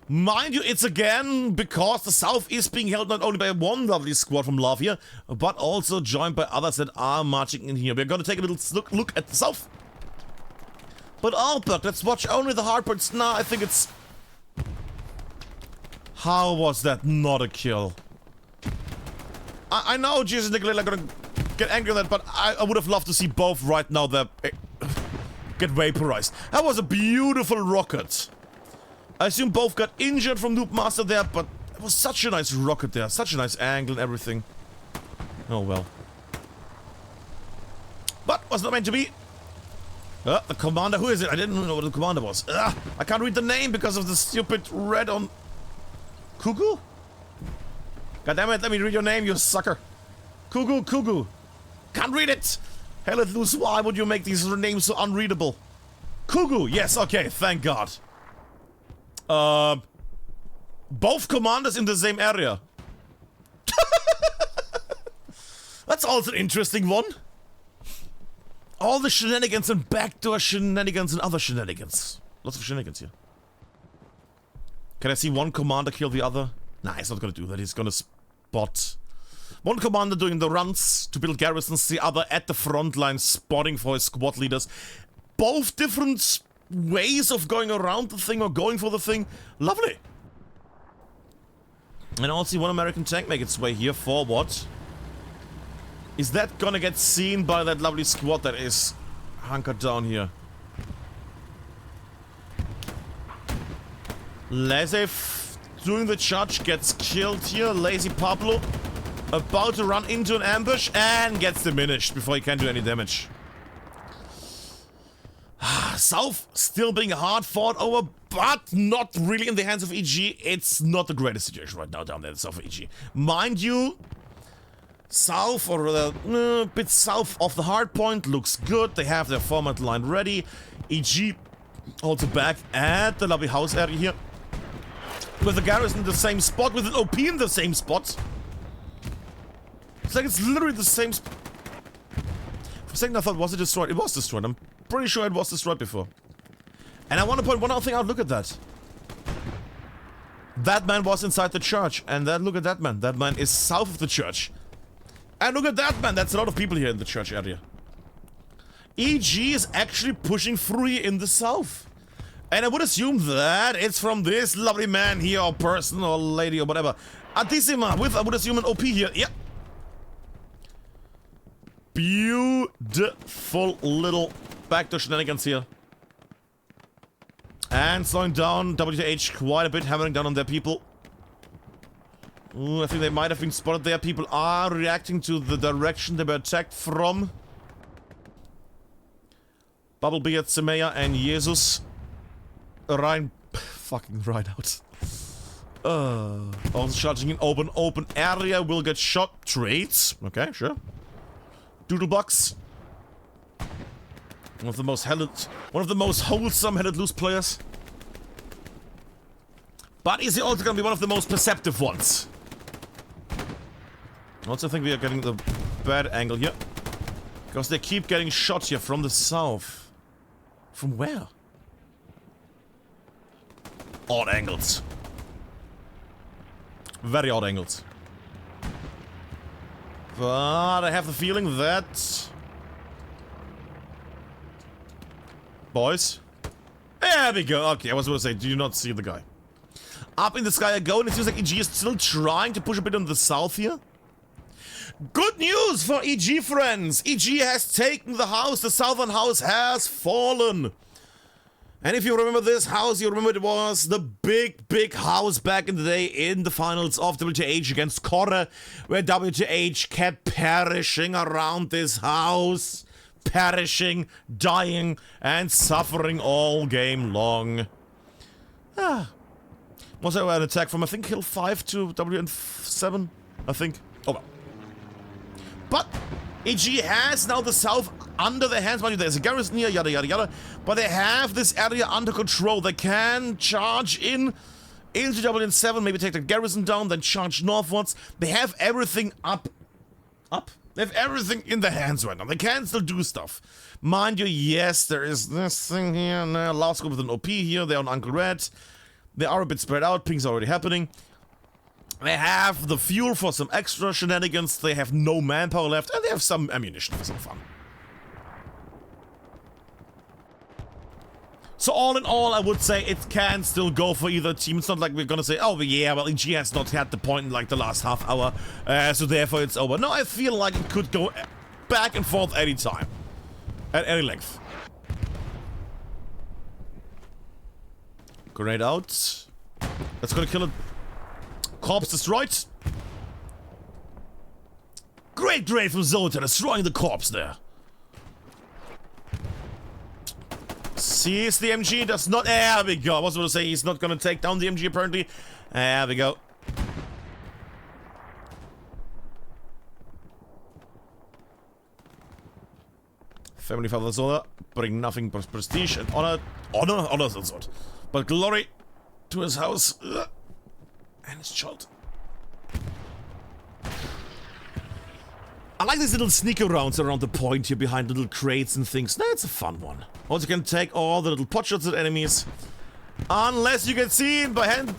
Speaker 1: Mind you, it's again because the south is being held not only by one lovely squad from Lavia, but also joined by others that are marching in here. We're gonna take a little look at the south. But Albert, let's watch only the hard parts. Nah, I think it's... How was that not a kill? I know Jesus and Nicolai are gonna get angry at that, but I would have loved to see both right now that get vaporized. That was a beautiful rocket. I assume both got injured from Noob Master there, but it was such a nice rocket there. Such a nice angle and everything. Oh well. But was not meant to be. The commander, who is it? I didn't know what the commander was. I can't read the name because of the stupid red on... Cuckoo? God damn it, let me read your name, you sucker. Cuckoo. Can't read it! Hell it loose, why would you make these names so unreadable? Cuckoo, yes, okay, thank God. Both commanders in the same area. That's also an interesting one. all the shenanigans and backdoor shenanigans and other shenanigans. Lots of shenanigans here. Can I see one commander kill the other? Nah, he's not gonna do that. He's gonna spot one commander doing the runs to build garrisons, the other at the front line spotting for his squad leaders. Both different ways of going around the thing or going for the thing. Lovely. And I'll see one American tank make its way here forward. Is that gonna get seen by that lovely squad that is hunkered down here? Laissez doing the charge gets killed here. Lazy Pablo about to run into an ambush and gets diminished before he can do any damage. South still being hard fought over, but not really in the hands of EG. It's not the greatest situation right now down there in South of EG. Mind you, south, or rather, a bit south of the hard point, looks good. They have their format line ready. EG also back at the lovely house area here. With the garrison in the same spot, with an OP in the same spot. It's like it's literally the same For a second I thought, was it destroyed? It was destroyed. I'm pretty sure it was destroyed before. And I want to point one other thing out. Look at that. That man was inside the church. And then look at that man. That man is south of the church. And look at that man. That's a lot of people here in the church area. EG is actually pushing through here in the south. And I would assume that it's from this lovely man here, or person, or lady, or whatever. Atissima with, I would assume, an OP here. Yep. Beautiful little backdoor shenanigans here. And slowing down WTH quite a bit, hammering down on their people. Ooh, I think they might have been spotted there. People are reacting to the direction they were attacked from. Bubblebee at Semeya and Jesus. Rein. Fucking right out. Also charging in open area. Will get shot. Trades. Okay, sure. Doodlebox. One of the most wholesome headed loose players. But is he also gonna be one of the most perceptive ones? I also think we are getting the bad angle here. Because they keep getting shot here from the south. From where? Odd angles. Very odd angles. But I have the feeling that... Boys? There we go. Okay, I was going to say, do you not see the guy? Up in the sky I go, and it seems like EG is still trying to push a bit on the south here. Good news for EG, friends! EG has taken the house. The southern house has fallen. And if you remember this house, you remember it was the big house back in the day in the finals of WTH against Korre, where WTH kept perishing around this house. Perishing, dying, and suffering all game long. Was there an attack from, I think, Hill 5 to WN7? I think. Oh well. But EG has now the south under their hands. Mind you, there's a garrison here, yada yada yada. But they have this area under control. They can charge into WN7, maybe take the garrison down, then charge northwards. They have everything up. They have everything in their hands right now. They can still do stuff. Mind you, yes, there is this thing here, and last group with an OP here. They're on Uncle Red. They are a bit spread out. Ping's already happening. They have the fuel for some extra shenanigans. They have no manpower left, and they have some ammunition for some fun. So all in all, I would say it can still go for either team. It's not like we're gonna say, oh yeah, well, EG has not had the point in like the last half hour, so therefore it's over. No, I feel like it could go back and forth any time. At any length. Grenade out. That's gonna kill it. Corpse destroyed. Great grenade from Zoltan, destroying the corpse there. Sees the MG, does not. There we go. I was going to say he's not going to take down the MG apparently. There we go. Family Father Zola, bring nothing but prestige and honor. Honor some sort. But glory to his house and his child. I like these little sneaker rounds around the point here behind little crates and things. That's a fun one. Also, you can take all the little pot shots at enemies. Unless you get seen by hand.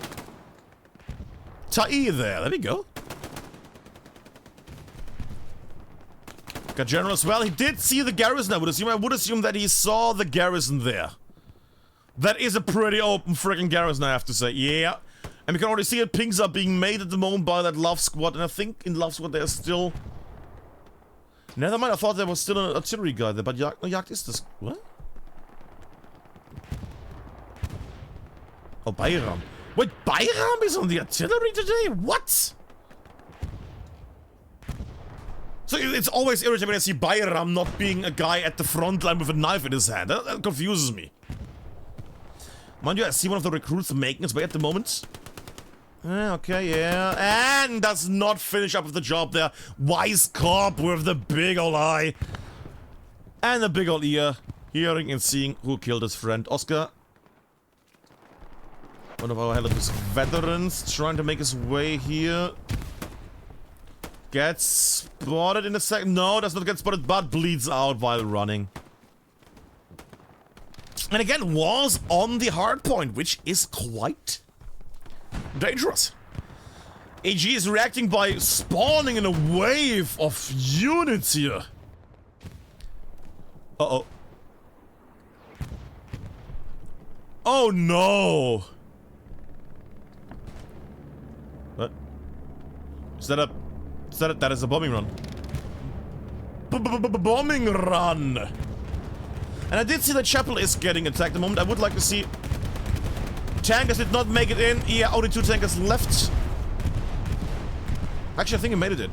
Speaker 1: Tai there. There we go. Got General as well. He did see the garrison, I would assume. I would assume that he saw the garrison there. That is a pretty open freaking garrison, I have to say. Yeah. And we can already see it. Pings are being made at the moment by that Love Squad. And I think in Love Squad there's still... Never mind, I thought there was still an artillery guy there. But Jagd is this... What? Oh, Bayram. Wait, Bayram is on the artillery today? What? So it's always irritating when I see Bayram not being a guy at the front line with a knife in his hand. That confuses me. Mind you, I see one of the recruits making his way at the moment. Okay, yeah. And does not finish up with the job there. Wise cop with the big ol' eye. And the big ol' ear. Hearing and seeing who killed his friend. Oscar. One of our Helios veterans trying to make his way here. Gets spotted in a second. No, does not get spotted, but bleeds out while running. And again, was on the hard point, which is quite dangerous. AG is reacting by spawning in a wave of units here. Uh-oh. Oh no! What? Is that a... That is a bombing run. Bombing run! And I did see the chapel is getting attacked at the moment. I would like to see... Tankers did not make it in. Yeah, only 2 tankers left. Actually, I think he made it in.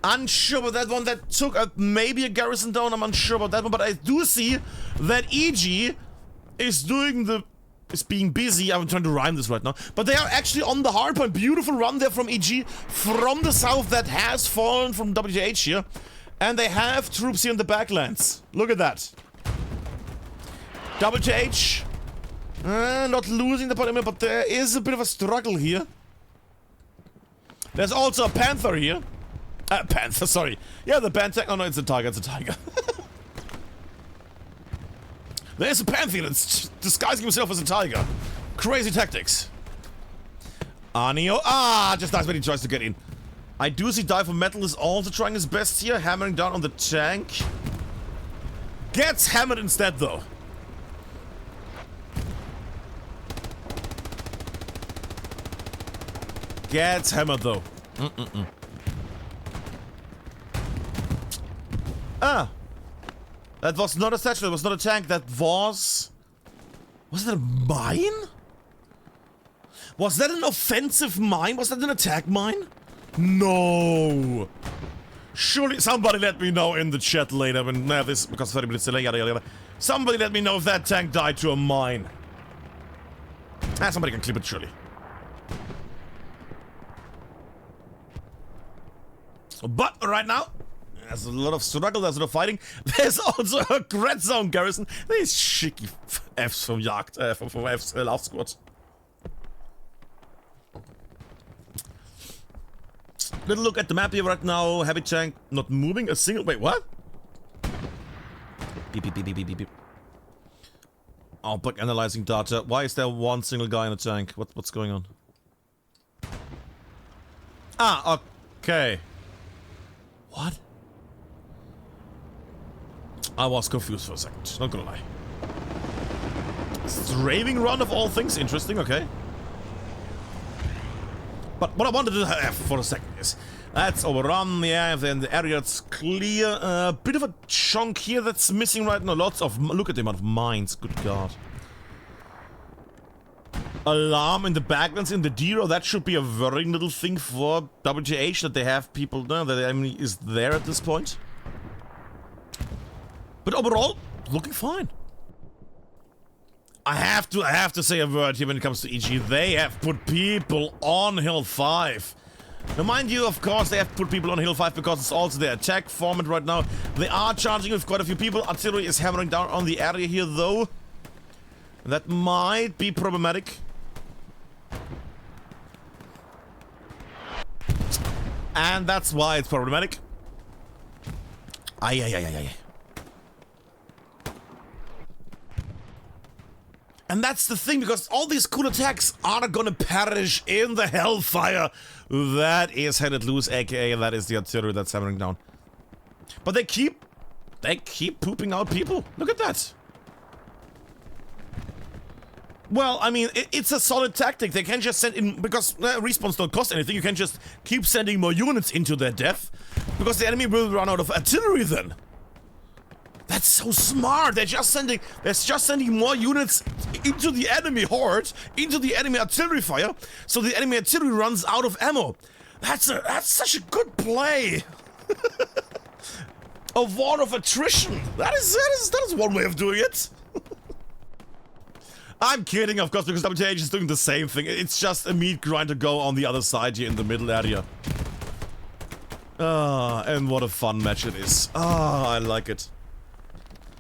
Speaker 1: Unsure about that one. That took maybe a garrison down. I'm unsure about that one. But I do see that EG is doing the... is being busy. I'm trying to rhyme this right now. But they are actually on the hardpoint. Beautiful run there from EG from the south that has fallen from WTH here. And they have troops here in the backlands. Look at that. WTH. Not losing the point, but there is a bit of a struggle here. There's also a Panther here. Panther, sorry. Yeah, the Panther. Oh no, it's a Tiger. It's a Tiger. There's a Panther that's disguising himself as a tiger. Crazy tactics. Anio. Just nice when he tries to get in. I do see Dive for Metal is also trying his best here, hammering down on the tank. Gets hammered instead, though. Gets hammered, though. That was not a satchel, that was not a tank, that was... Was that a mine? Was that an offensive mine? Was that an attack mine? No! Surely, somebody let me know in the chat later when this, because 30 minutes delay, yada yada yada. Somebody let me know if that tank died to a mine. Somebody can clip it, surely. But right now, there's a lot of struggle, there's a lot of fighting. There's also a red zone garrison. These shitty Fs from Jagd, from F's Love Squad. Little look at the map here right now. Heavy tank not moving a single. Wait, what? Beep beep beep beep beep beep. Oh, but analyzing data. Why is there one single guy in a tank? What's going on? Okay. What? I was confused for a second, not gonna lie. Straving run of all things, interesting, okay. But what I wanted to have for a second is, that's overrun, yeah, then the area's clear. A bit of a chunk here that's missing right now, lots of, look at the amount of mines, good god. Alarm in the backlands in the Dero, that should be a very little thing for WTH, that they have people there, that the enemy is there at this point. But overall, looking fine. I have to say a word here when it comes to EG. They have put people on Hill 5. Now mind you, of course, they have put people on Hill 5 because it's also their attack format right now. They are charging with quite a few people. Artillery is hammering down on the area here, though. That might be problematic. And that's why it's problematic. Ay, ay, ay, ay, ay. And that's the thing, because all these cool attacks are gonna perish in the hellfire that is headed loose, aka that is the artillery that's hammering down. But they keep pooping out people. Look at that. Well, I mean, it's a solid tactic. They can just send in, because respawns don't cost anything, you can just keep sending more units into their death, because the enemy will run out of artillery then. That's so smart. They're just sending more units into the enemy horde, into the enemy artillery fire, so the enemy artillery runs out of ammo. That's such a good play. A war of attrition. That is one way of doing it. I'm kidding, of course, because WTH is doing the same thing. It's just a meat grind to go on the other side here in the middle area. Ah, and what a fun match it is. Ah, I like it.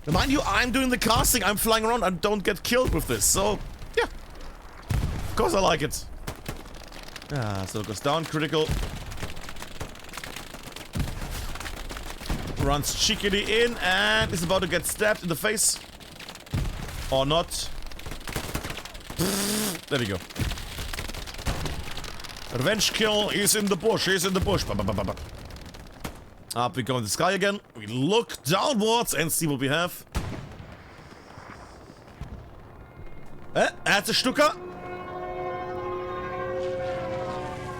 Speaker 1: Mind you, I'm doing the casting, I'm flying around, I don't get killed with this, so, yeah. Of course I like it. Ah, so it goes down, critical. Runs cheekily in, and is about to get stabbed in the face. Or not. There we go. Revenge kill, he's in the bush, he's in the bush. Up we go in the sky again. We look downwards and see what we have. That's a Stucker.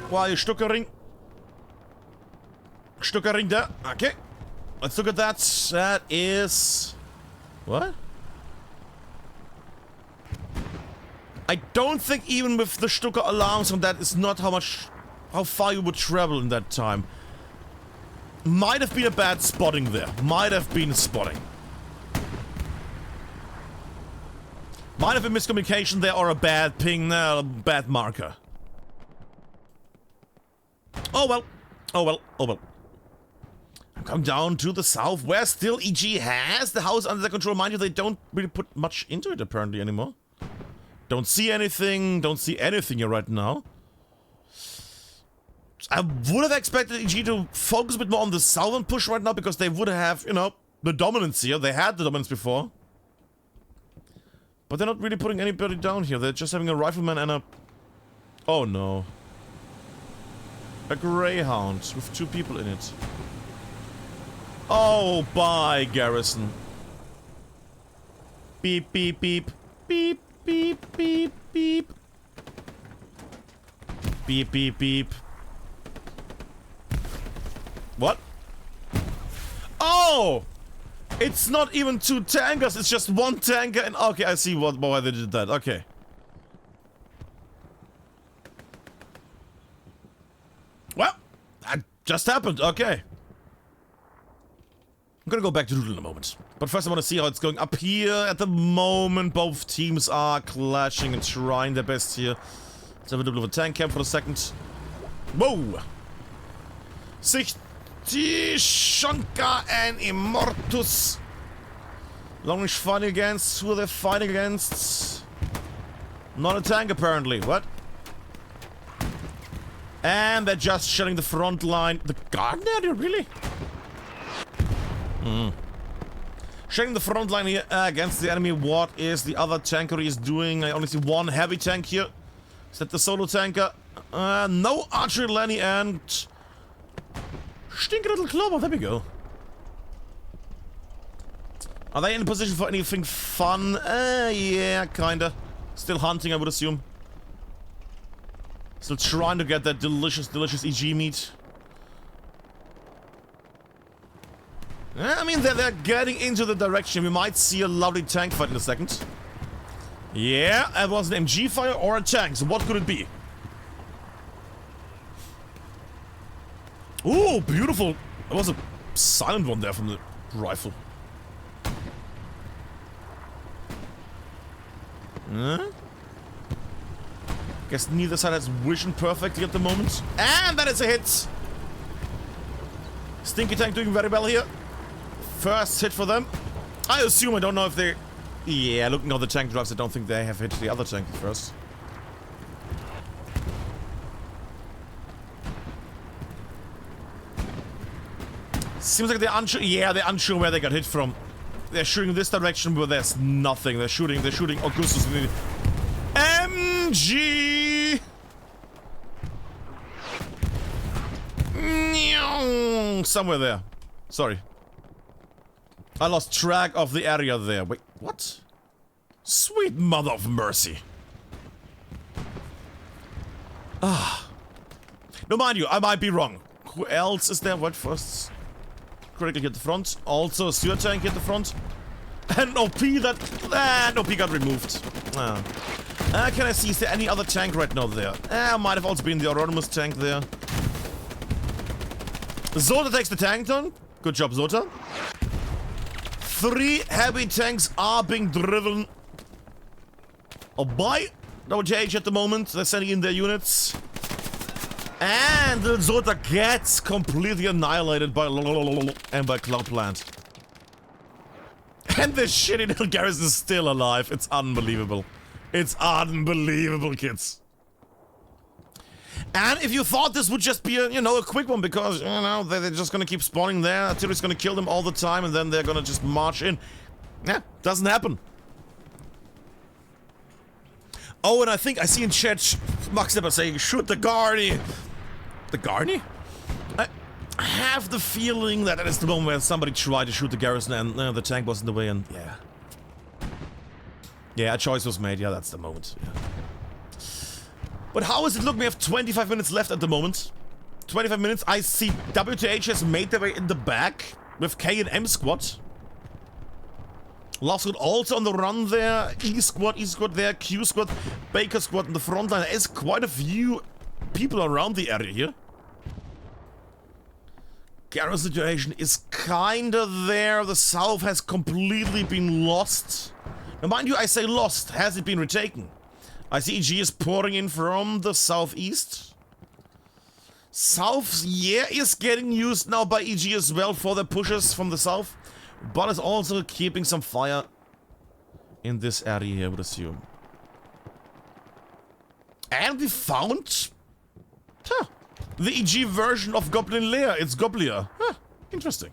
Speaker 1: Why are you Stuckering? Stuckering there. Okay. Let's look at that. That is... What? I don't think even with the Stucker alarms on that is not how far you would travel in that time. Might have been a bad spotting there. Might have been spotting. Might have been miscommunication there or a bad ping, a bad marker. Oh well. Oh well. Oh well. I'm coming down to the south where still EG has the house under their control. Mind you, they don't really put much into it apparently anymore. Don't see anything. Don't see anything here right now. I would have expected EG to focus a bit more on the southern push right now, because they would have, you know, the dominance here. They had the dominance before. But they're not really putting anybody down here. They're just having a rifleman and a... Oh no. A Greyhound with 2 people in it. Oh, bye, Garrison. Beep, beep, beep. Beep, beep, beep, beep. Beep, beep, beep. What? Oh! It's not even 2 tankers, it's just 1 tanker and... Okay, I see why they did that, okay. Well, that just happened, okay. I'm gonna go back to Doodle in a moment. But first I want to see how it's going up here. At the moment, both teams are clashing and trying their best here. Let's have a little bit of a tank camp for a second. Whoa! Shonka and Immortus. Long range fighting against. Who are they fighting against? Not a tank apparently. What? And they're just shelling the front line. The garden area, really? Shelling the front line here against the enemy. What is the other tanker he is doing? I only see 1 heavy tank here. Is that the solo tanker? No archery, Lenny, and... Stinky little clover, there we go. Are they in a position for anything fun? Yeah, kinda. Still hunting, I would assume. Still trying to get that delicious, delicious EG meat. I mean, they're getting into the direction. We might see a lovely tank fight in a second. Yeah, that was an MG fire or a tank, so what could it be? Ooh, beautiful. That was a silent one there from the rifle. Guess neither side has vision perfectly at the moment. And that is a hit. Stinky tank doing very well here. First hit for them. I assume, I don't know if they... Yeah, looking at the tank drops, I don't think they have hit the other tank first. Seems like they're unsure. Yeah, they're unsure where they got hit from. They're shooting this direction where there's nothing. They're shooting Augustus. MG! Somewhere there. Sorry. I lost track of the area there. Wait, what? Sweet mother of mercy. Ah. No, mind you, I might be wrong. Who else is there? What first? Critical hit the front. Also a sewer tank hit the front. And OP that... And OP got removed. Can I see, is there any other tank right now there? Might have also been the Euronymous tank there. Zota takes the tank turn. Good job, Zota. 3 heavy tanks are being driven by WTH at the moment. They're sending in their units. And the Zota gets completely annihilated by Cloudplant. And the shitty little garrison is still alive. It's unbelievable. It's unbelievable, kids. And if you thought this would just be a, a quick one because, they're just gonna keep spawning there, artillery's gonna kill them all the time, and then they're gonna just march in. Yeah, doesn't happen. Oh, and I think I see in chat Max Stepper saying, shoot the Garni. The Garni? I have the feeling that is the moment where somebody tried to shoot the garrison and the tank was in the way, and yeah. Yeah, a choice was made. Yeah, that's the moment. Yeah. But how is it looking? We have 25 minutes left at the moment. 25 minutes. I see WTH has made their way in the back with K and M squad. Love squad also on the run there. E squad there. Q squad, Baker squad in the front line. There is quite a few people around the area here. Garrison situation is kinda there. The south has completely been lost. Now, mind you, I say lost. Has it been retaken? I see EG is pouring in from the southeast. South, yeah, is getting used now by EG as well for the pushes from the south. But is also keeping some fire in this area here, I would assume. And we found... the EG version of Goblin Lair. It's Goblier. Interesting.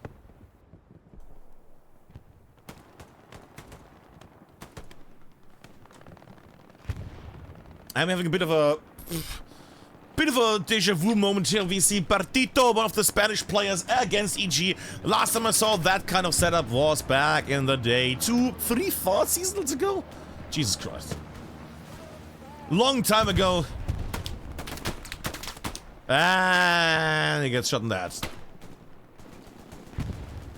Speaker 1: I'm having a bit of a deja vu moment here. We see Partito, one of the Spanish players, against EG. Last time I saw that kind of setup was back in the day 2, 3, 4 seasons ago. Jesus Christ. Long time ago. And he gets shot in that.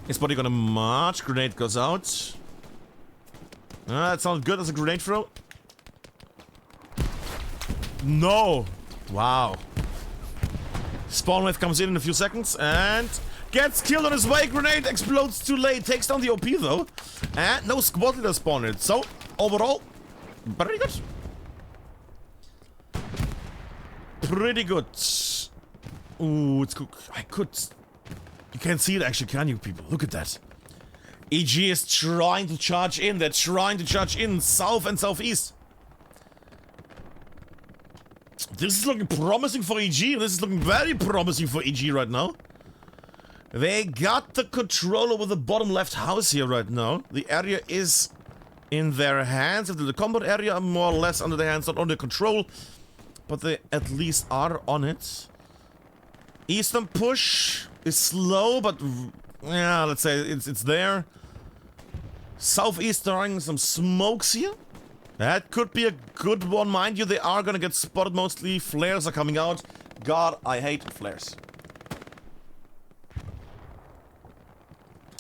Speaker 1: Is body gonna march? Grenade goes out. That sounds good as a grenade throw. No! Wow. Spawn wave comes in a few seconds and gets killed on his way. Grenade explodes too late. Takes down the OP though. And no squad leader spawned. So, overall, pretty good. Pretty good. Ooh, it's good. You can't see it actually, can you, people? Look at that. EG is trying to charge in. They're trying to charge in south and southeast. This is looking promising for EG. This is looking very promising for EG right now. They got the control over the bottom left house here right now. The area is in their hands. The combat area are more or less under their hands, not under control. But they at least are on it. Eastern push is slow, but yeah, let's say it's there. Southeast throwing some smokes here. That could be a good one, mind you. They are gonna get spotted mostly. Flares are coming out. God, I hate flares.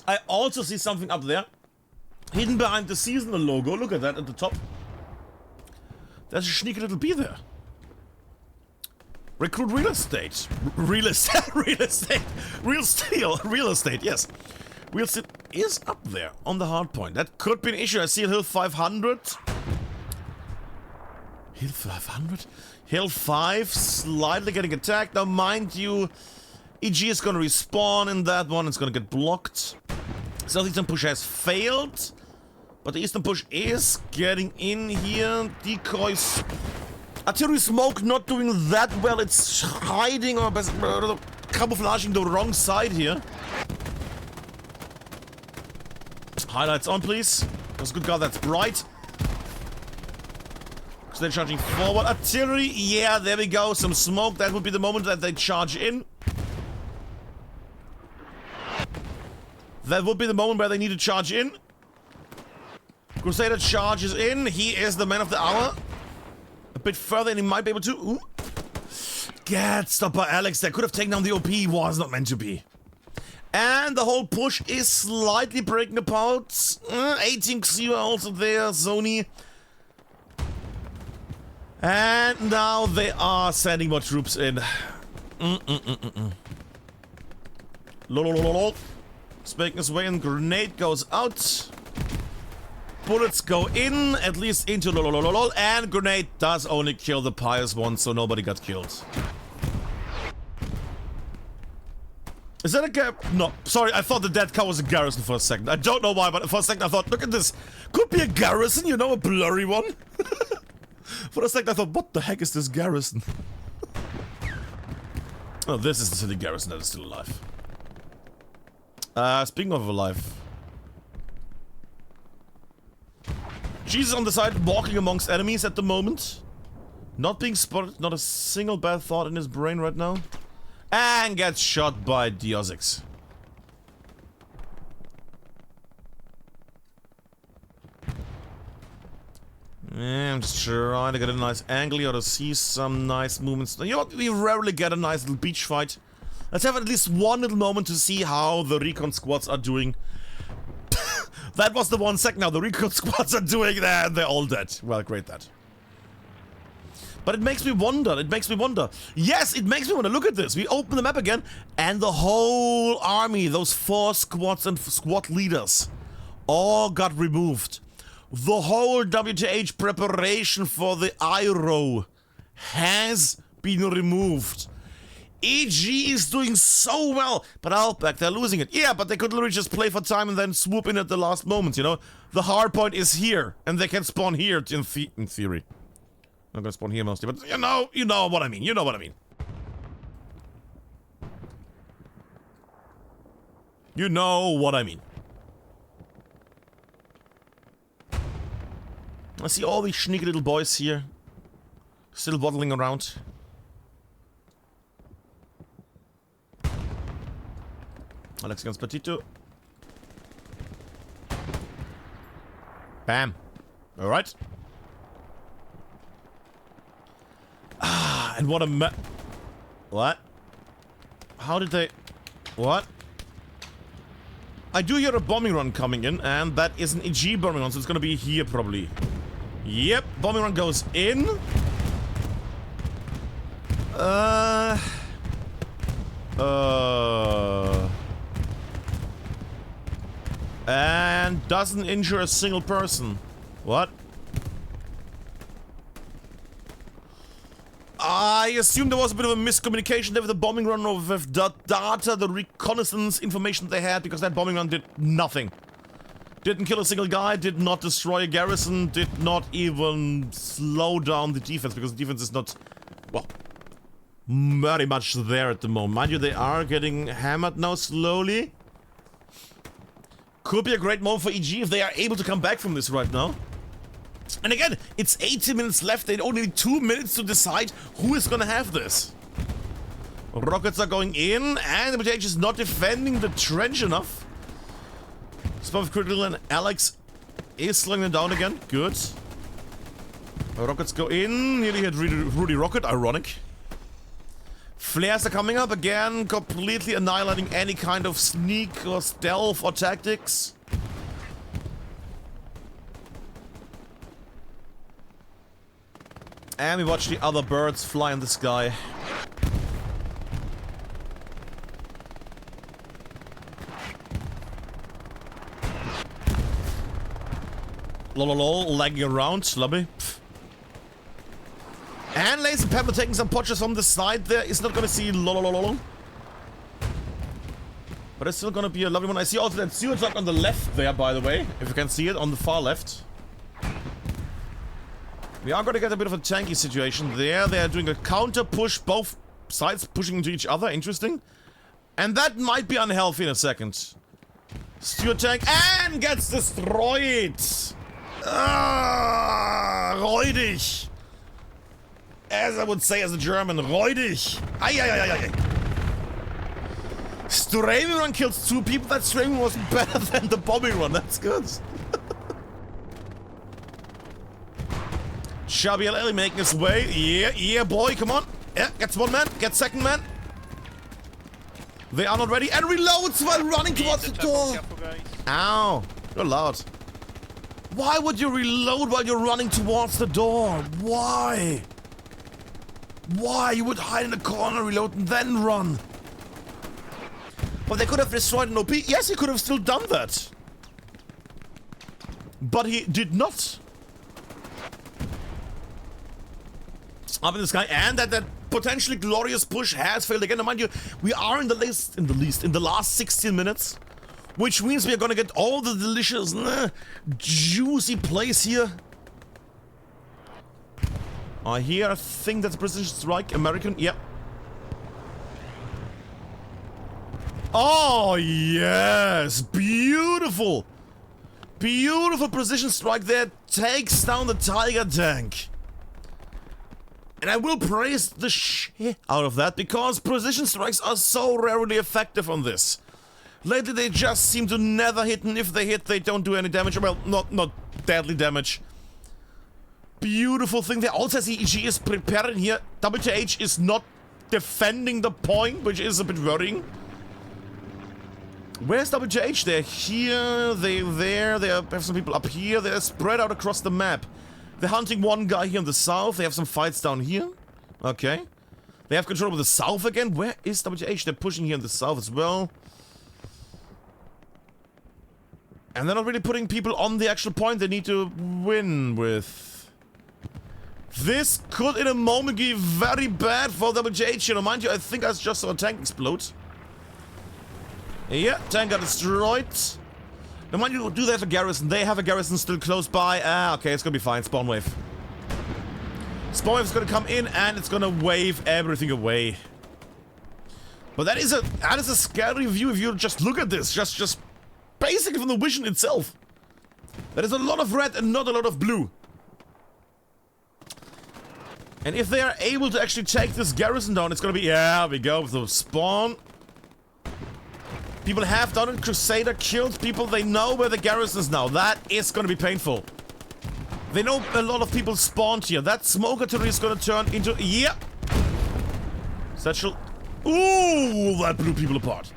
Speaker 1: I also see something up there. Hidden behind the seasonal logo. Look at that at the top. There's a sneaky little bee there. Recruit real estate. Real estate. Real estate. Real steel. Real estate, yes. Real estate is up there on the hard point. That could be an issue. I see Hill 500. Hill 500? Hill 5 slightly getting attacked. Now, mind you, EG is gonna respawn in that one. It's gonna get blocked. Southeastern push has failed. But the eastern push is getting in here. Decoys. Artillery smoke not doing that well. It's hiding or camouflaging the wrong side here. Highlights on, please. That's good, God, that's bright. So they're charging forward. Artillery, yeah, there we go. Some smoke. That would be the moment that they charge in. That would be the moment where they need to charge in. Crusader charges in. He is the man of the hour. A bit further and he might be able to... Ooh. Get stopped by Alex. That could have taken down the OP. Was not meant to be. And the whole push is slightly breaking apart. 18 Xio also there. Sony. And now they are sending more troops in. Lolololol. It's making his way in. Grenade goes out. Bullets go in, at least into lolololol. And grenade does only kill the pious one, so nobody got killed. Is that a no, sorry, I thought the dead cow was a garrison for a second. I don't know why, but for a second I thought, look at this. Could be a garrison, you know, a blurry one. For a second I thought, what the heck is this garrison? Oh, this is the silly garrison that is still alive. Speaking of alive. Jesus on the side, walking amongst enemies at the moment. Not being spotted, not a single bad thought in his brain right now. And gets shot by Diosix. I'm just trying to get a nice angle here to see some nice movements. You know what? We rarely get a nice little beach fight. Let's have at least one little moment to see how the recon squads are doing. That was the 1 second now. The recon squads are doing that. They're all dead. Well, great that. But it makes me wonder. It makes me wonder. Yes, it makes me wonder. Look at this. We open the map again, and the whole army, those 4 squads and squad leaders, all got removed. The whole WTH preparation for the IRO has been removed. EG is doing so well, but Outback, they're losing it. Yeah, but they could literally just play for time and then swoop in at the last moment, you know? The hard point is here, and they can spawn here in theory. Not gonna spawn here mostly, but you know what I mean. You know what I mean. You know what I mean. I see all these sneaky little boys here. Still waddling around. Alex against Petito. Bam. Alright. Ah, and what a what? How did they... What? I do hear a bombing run coming in, and that is an EG bombing run, so it's gonna be here probably. Yep, bombing run goes in. And doesn't injure a single person. What? I assume there was a bit of a miscommunication there with the bombing run of the data, the reconnaissance information they had, because that bombing run did nothing. Didn't kill a single guy, did not destroy a garrison, did not even slow down the defense, because the defense is not, well, very much there at the moment. Mind you, they are getting hammered now slowly. Could be a great moment for EG if they are able to come back from this right now. And again, it's 80 minutes left. They only need 2 minutes to decide who is gonna have this. Rockets are going in, and the WTH is not defending the trench enough. Spot of critical, and Alex is slowing them down again. Good. Rockets go in. Nearly hit Rudy Rocket. Ironic. Flares are coming up again, completely annihilating any kind of sneak or stealth or tactics. And we watch the other birds fly in the sky. Lololol, lagging around, lobby. And Laser Pepper taking some potches from the side there. Is not gonna see lolololol. But it's still gonna be a lovely one. I see also that sewer truck on the left there, by the way. If you can see it on the far left. We are gonna get a bit of a tanky situation there. They are doing a counter push, both sides pushing into each other. Interesting. And that might be unhealthy in a second. Steward tank and gets destroyed. Ah, räudig. As I would say as a German, räudig. Ay. Straming run kills 2 people. That straming was better than the bombing run. That's good. Chubby LL making his way. Yeah, boy, come on. Yeah, gets 1 man, gets 2nd man. They are not ready and reloads while running towards the door. Ow, you're loud. Why would you reload while you're running towards the door? Why? Why? You would hide in the corner, reload, and then run. But they could have destroyed an OP. Yes, he could have still done that. But he did not. Up in the sky, and that potentially glorious push has failed again. Now, mind you, we are in the last 16 minutes, which means we are gonna get all the delicious, juicy plays here. I think that's a precision strike, American. Yep. Oh yes, beautiful, beautiful precision strike there. Takes down the Tiger tank. And I will praise the shit out of that, because precision strikes are so rarely effective on this. Lately they just seem to never hit, and if they hit, they don't do any damage. Well, not deadly damage. Beautiful thing there. Also, EG is preparing here. WTH is not defending the point, which is a bit worrying. Where's WTH? They're here, they're there, they have some people up here, they're spread out across the map. They're hunting one guy here in the south. They have some fights down here. Okay. They have control of the south again. Where is WTH? They're pushing here in the south as well. And they're not really putting people on the actual point they need to win with. This could in a moment be very bad for WTH. You know, mind you, I think I just saw a tank explode. Yeah, tank got destroyed. Now mind you, do they have a garrison? They have a garrison still close by. Ah, okay, it's gonna be fine. Spawn wave. Spawn wave is gonna come in and it's gonna wave everything away. But that is a scary view if you just look at this. Just basically from the vision itself. There is a lot of red and not a lot of blue. And if they are able to actually take this garrison down, it's gonna be, yeah, we go with the spawn. People have done it. Crusader killed people. They know where the garrison is now. That is gonna be painful. They know a lot of people spawned here. That smoke artillery is gonna turn into, yeah. Satchel. Ooh, that blew people apart.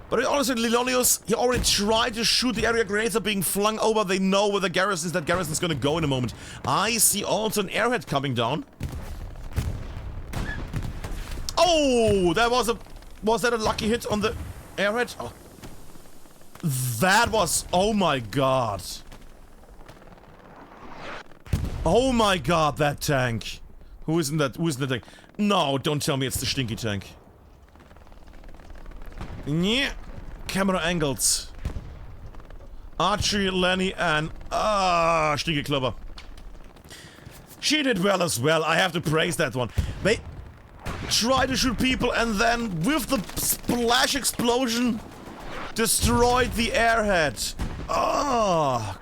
Speaker 1: But honestly, Lilonius, he already tried to shoot the area grenades are being flung over. They know where the garrison is. That garrison is gonna go in a moment. I see also an airhead coming down. Oh, was that a lucky hit on the airhead? Oh. That was, oh my god. Oh my god, that tank. Who is in that tank? No, don't tell me it's the stinky tank. Yeah. Camera angles. Archie, Lenny, and Stinky Clover. She did well as well. I have to praise that one. They try to shoot people and then with the splash explosion destroyed the airhead. Ah.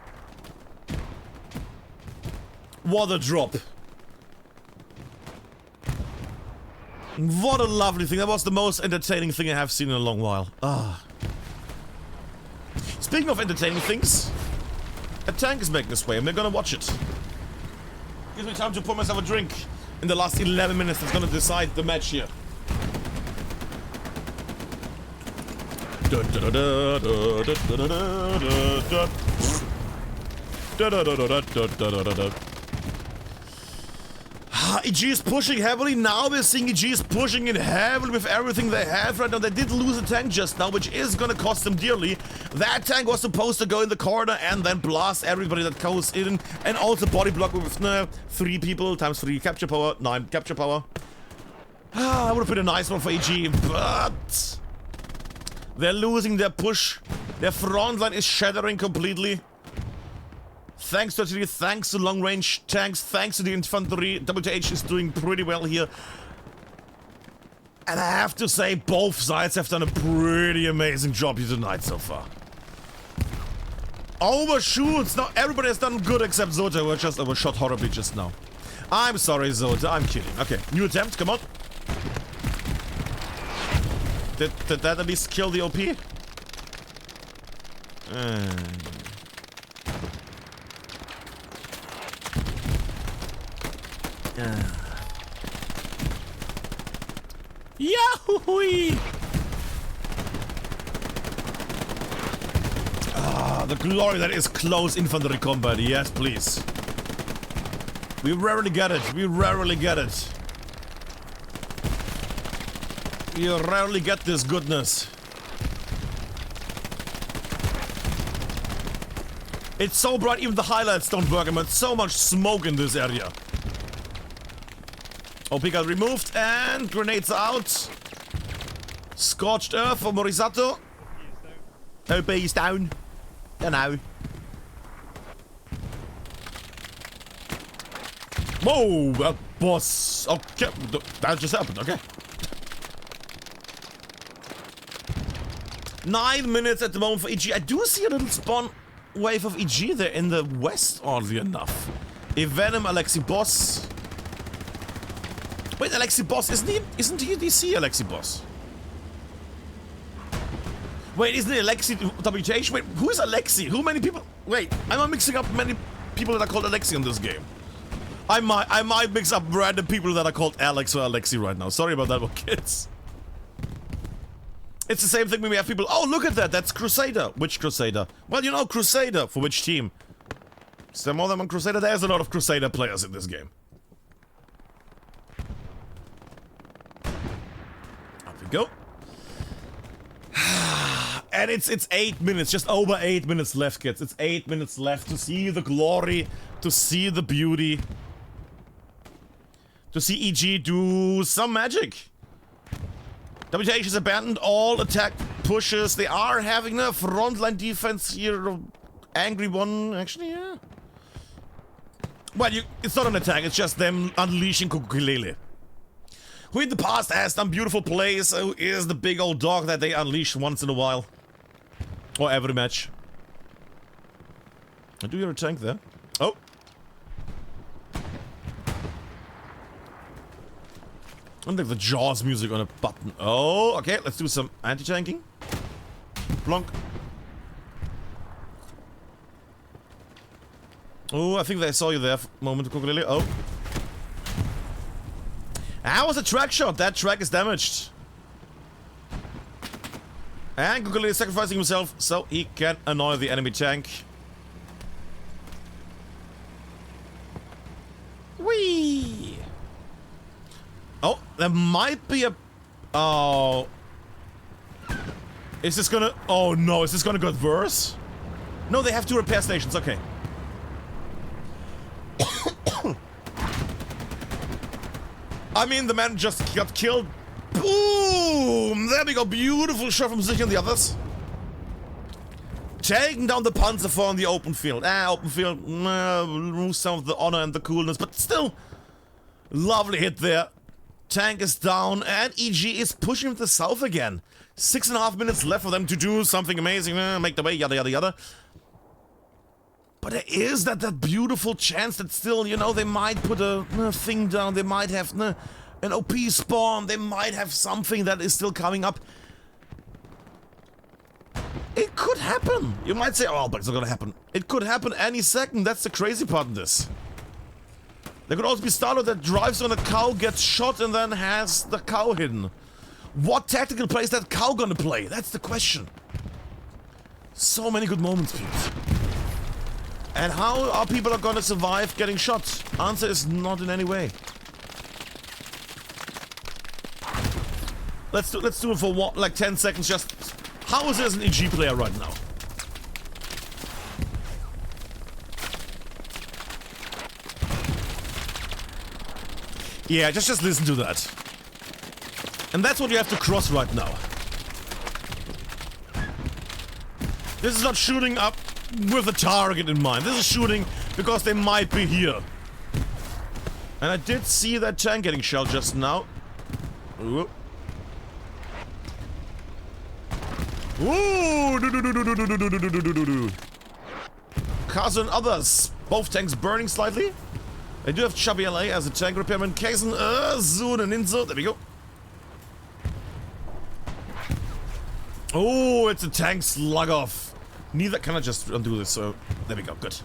Speaker 1: What a drop. What a lovely thing. That was the most entertaining thing I have seen in a long while. Ah. Speaking of entertaining things, a tank is making its way and we're gonna watch it. Gives me time to pour myself a drink in the last 11 minutes that's gonna decide the match here. EG is pushing heavily. Now we're seeing EG is pushing in heavily with everything they have right now. They did lose a tank just now, which is gonna cost them dearly. That tank was supposed to go in the corner and then blast everybody that goes in, and also body block with 3 people times 3 capture power, 9 capture power. Ah, that would have been a nice one for EG, but they're losing their push. Their front line is shattering completely. Thanks to artillery, thanks to long-range tanks, thanks to the infantry, WTH is doing pretty well here. And I have to say, both sides have done a pretty amazing job here tonight so far. overshoots. Now everybody has done good except Zota, who just overshot horribly just now. I'm sorry, Zota. I'm kidding. Okay, new attempt. Come on. Did that at least kill the OP? Yahoo! Ah, the glory that is close infantry combat. Yes, please. We rarely get it. We rarely get it. You rarely get this goodness. It's so bright, even the highlights don't work. I'm so much smoke in this area. OP got removed and grenades out. Scorched earth for Morisato. OP is down. Dunno. Whoa, that was... Okay, that just happened, okay. 9 minutes at the moment for EG. I do see a little spawn wave of EG there in the west, oddly enough. Venom, Alexi Boss. Wait, Alexi Boss, isn't he DC, Alexi Boss? Wait, isn't it Alexi WTH? Wait, who is Alexi? Who many people? Wait, am I mixing up many people that are called Alexi in this game? I might mix up random people that are called Alex or Alexi right now. Sorry about that, one, kids. It's the same thing when we have people. Oh, look at that. That's Crusader. Which Crusader? Well, you know, Crusader. For which team? Is there more than one Crusader? There's a lot of Crusader players in this game. Up we go. And it's 8 minutes. Just over 8 minutes left, kids. It's 8 minutes left to see the glory, to see the beauty, to see EG do some magic. WTH has abandoned all attack pushes. They are having a frontline defense here. Angry one, actually, yeah. Well, it's not an attack, it's just them unleashing Kukulele. Who in the past has done beautiful plays, who is the big old dog that they unleash once in a while. Or every match. I do hear a tank there. Oh. I think the Jaws music on a button. Oh, okay, let's do some anti-tanking. Blonk. Oh, I think they saw you there for a moment, Kukulele. Oh. That was a track shot. That track is damaged. And Kukulele is sacrificing himself so he can annoy the enemy tank. Whee! Oh, there might be a... Oh... Is this gonna... Oh no, is this gonna get worse? No, they have 2 repair stations, okay. I mean, the man just got killed. Boom! There we go, beautiful shot from Sich and the others. Taking down the Panzer IV in the open field. Open field, lose some of the honor and the coolness, but still... Lovely hit there. Tank is down, and EG is pushing to the south again. 6.5 minutes left for them to do something amazing, make the way, yada yada yada. But there is that beautiful chance that still, you know, they might put a thing down, they might have an OP spawn, they might have something that is still coming up. It could happen. You might say, oh, but it's not gonna happen. It could happen any second, that's the crazy part in this. There could also be Starlord that drives on a cow, gets shot, and then has the cow hidden. What tactical play is that cow gonna play? That's the question. So many good moments, people. And how are people gonna survive getting shot? Answer is not in any way. Let's do it for what, like 10 seconds. Just how is this an EG player right now? Yeah, just listen to that. And that's what you have to cross right now. This is not shooting up with a target in mind. This is shooting because they might be here. And I did see that tank getting shelled just now. Ooh. Ooh. Kazu and others. Both tanks burning slightly. They do have Chubby LA as a tank repairman. Kaisen, Zoon and Inzo. There we go. Oh, it's a tank slug off. Neither can I just undo this, so there we go, good.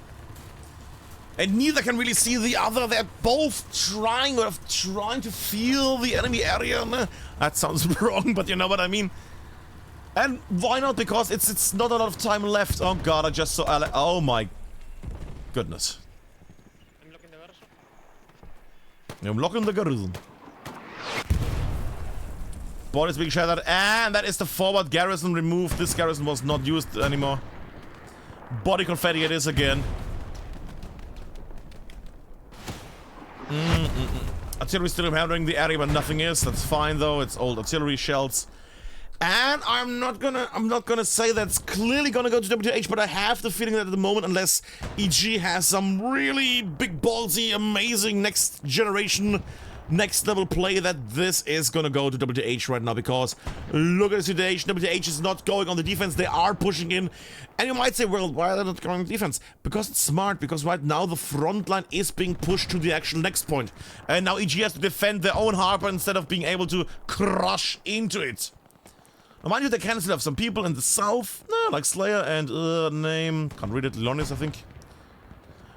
Speaker 1: And neither can really see the other. They're both trying to feel the enemy area. That sounds wrong, but you know what I mean. And why not? Because it's not a lot of time left. Oh god, I just saw Ale. Oh my goodness. I'm locking the garrison. Board is being shattered, and that is the forward garrison removed. This garrison was not used anymore. Body confetti it is again. Artillery still hammering the area, but nothing is. That's fine though. It's old artillery shells. And I'm not gonna say that's clearly gonna go to WTH, but I have the feeling that at the moment, unless EG has some really big ballsy, amazing next generation, next level play, that this is gonna go to WTH right now, because look at the situation. WTH is not going on the defense. They are pushing in. And you might say, well, why are they not going on defense? Because it's smart, because right now the front line is being pushed to the actual next point. And now EG has to defend their own harbor instead of being able to crush into it. Now, mind you, they can still have some people in the south, like Slayer and, name, can't read it, Lonis, I think.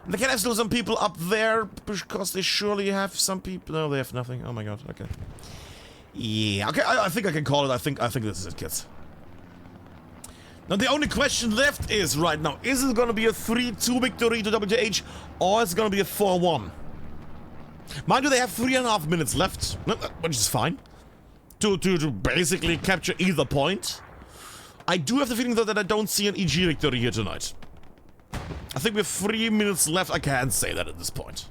Speaker 1: And they can have still some people up there, because they surely have some people. No, they have nothing. Oh my god, okay. Yeah, okay, I think I can call it. I think this is it, kids. Now, the only question left is, right now, is it gonna be a 3-2 victory to WTH, or is it gonna be a 4-1? Mind you, they have 3.5 minutes left, which is fine. To basically capture either point. I do have the feeling though that I don't see an EG victory here tonight. I think we have 3 minutes left. I can't say that at this point.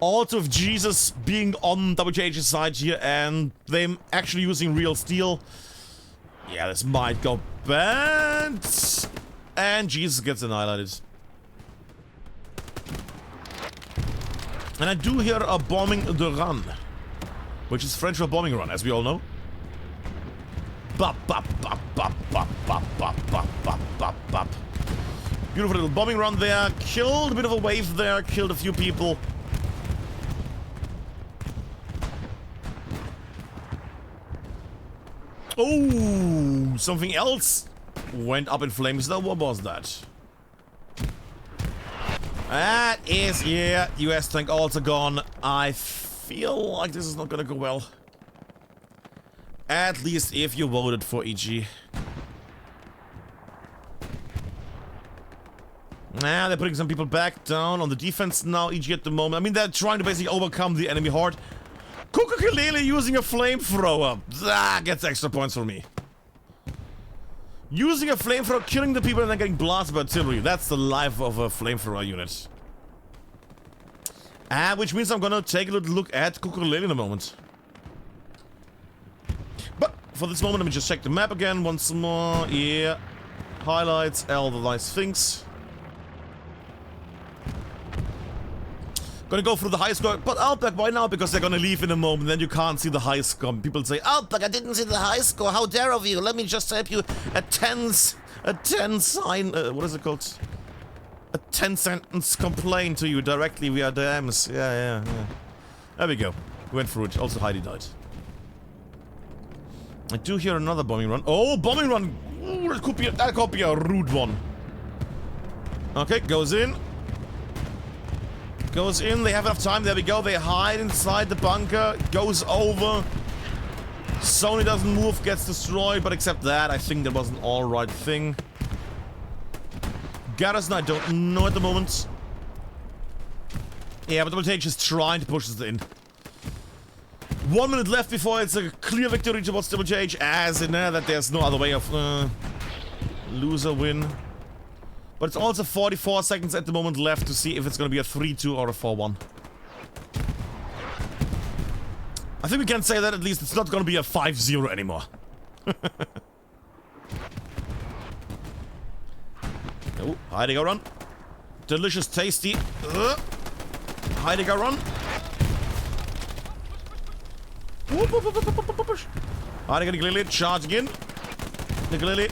Speaker 1: Also, with Jesus being on WTH's side here and them actually using real steel, yeah, this might go bad. And Jesus gets annihilated. And I do hear a bombing the run. Which is French for bombing run, as we all know. Bop, bop, bop, bop, bop, bop, bop, bop, bop, bop, bop. Beautiful little bombing run there. Killed a bit of a wave there. Killed a few people. Oh, something else went up in flames. Now, what was that? That is, yeah, US tank also gone. I feel like this is not gonna go well. At least if you voted for EG. Nah, they're putting some people back down on the defense now, EG at the moment. I mean, they're trying to basically overcome the enemy horde. Kukukulele using a flamethrower. That gets extra points for me. Using a flamethrower, killing the people and then getting blasted by artillery. That's the life of a flamethrower unit. Which means I'm gonna take a little look at Kukulele in a moment. But for this moment, let me just check the map again once more. Yeah. Highlights, all the nice things. Gonna go through the high score, but Outback, why now? Because they're gonna leave in a moment, then you can't see the high score. People say, Outback, I didn't see the high score, how dare of you? Let me just help you a 10 sign, what is it called? A 10-sentence complaint to you directly via DMs. Yeah. There we go. Went through it. Also Heidi died. I do hear another bombing run. Oh, bombing run! Ooh, that could be a rude one. Okay, goes in. Goes in, they have enough time, there we go, they hide inside the bunker, goes over. Sony doesn't move, gets destroyed, but except that, I think that was an alright thing. Garrison, I don't know at the moment. Yeah, but WTH is trying to push this in. 1 minute left before it's a clear victory towards WTH, as in there that there's no other way of loser win. But it's also 44 seconds at the moment left to see if it's going to be a 3-2 or a 4-1. I think we can say that at least it's not going to be a 5-0 anymore. Oh, Heidegger run. Delicious, tasty. Heidegger run. Heidegger Niglili charging in. Niglili.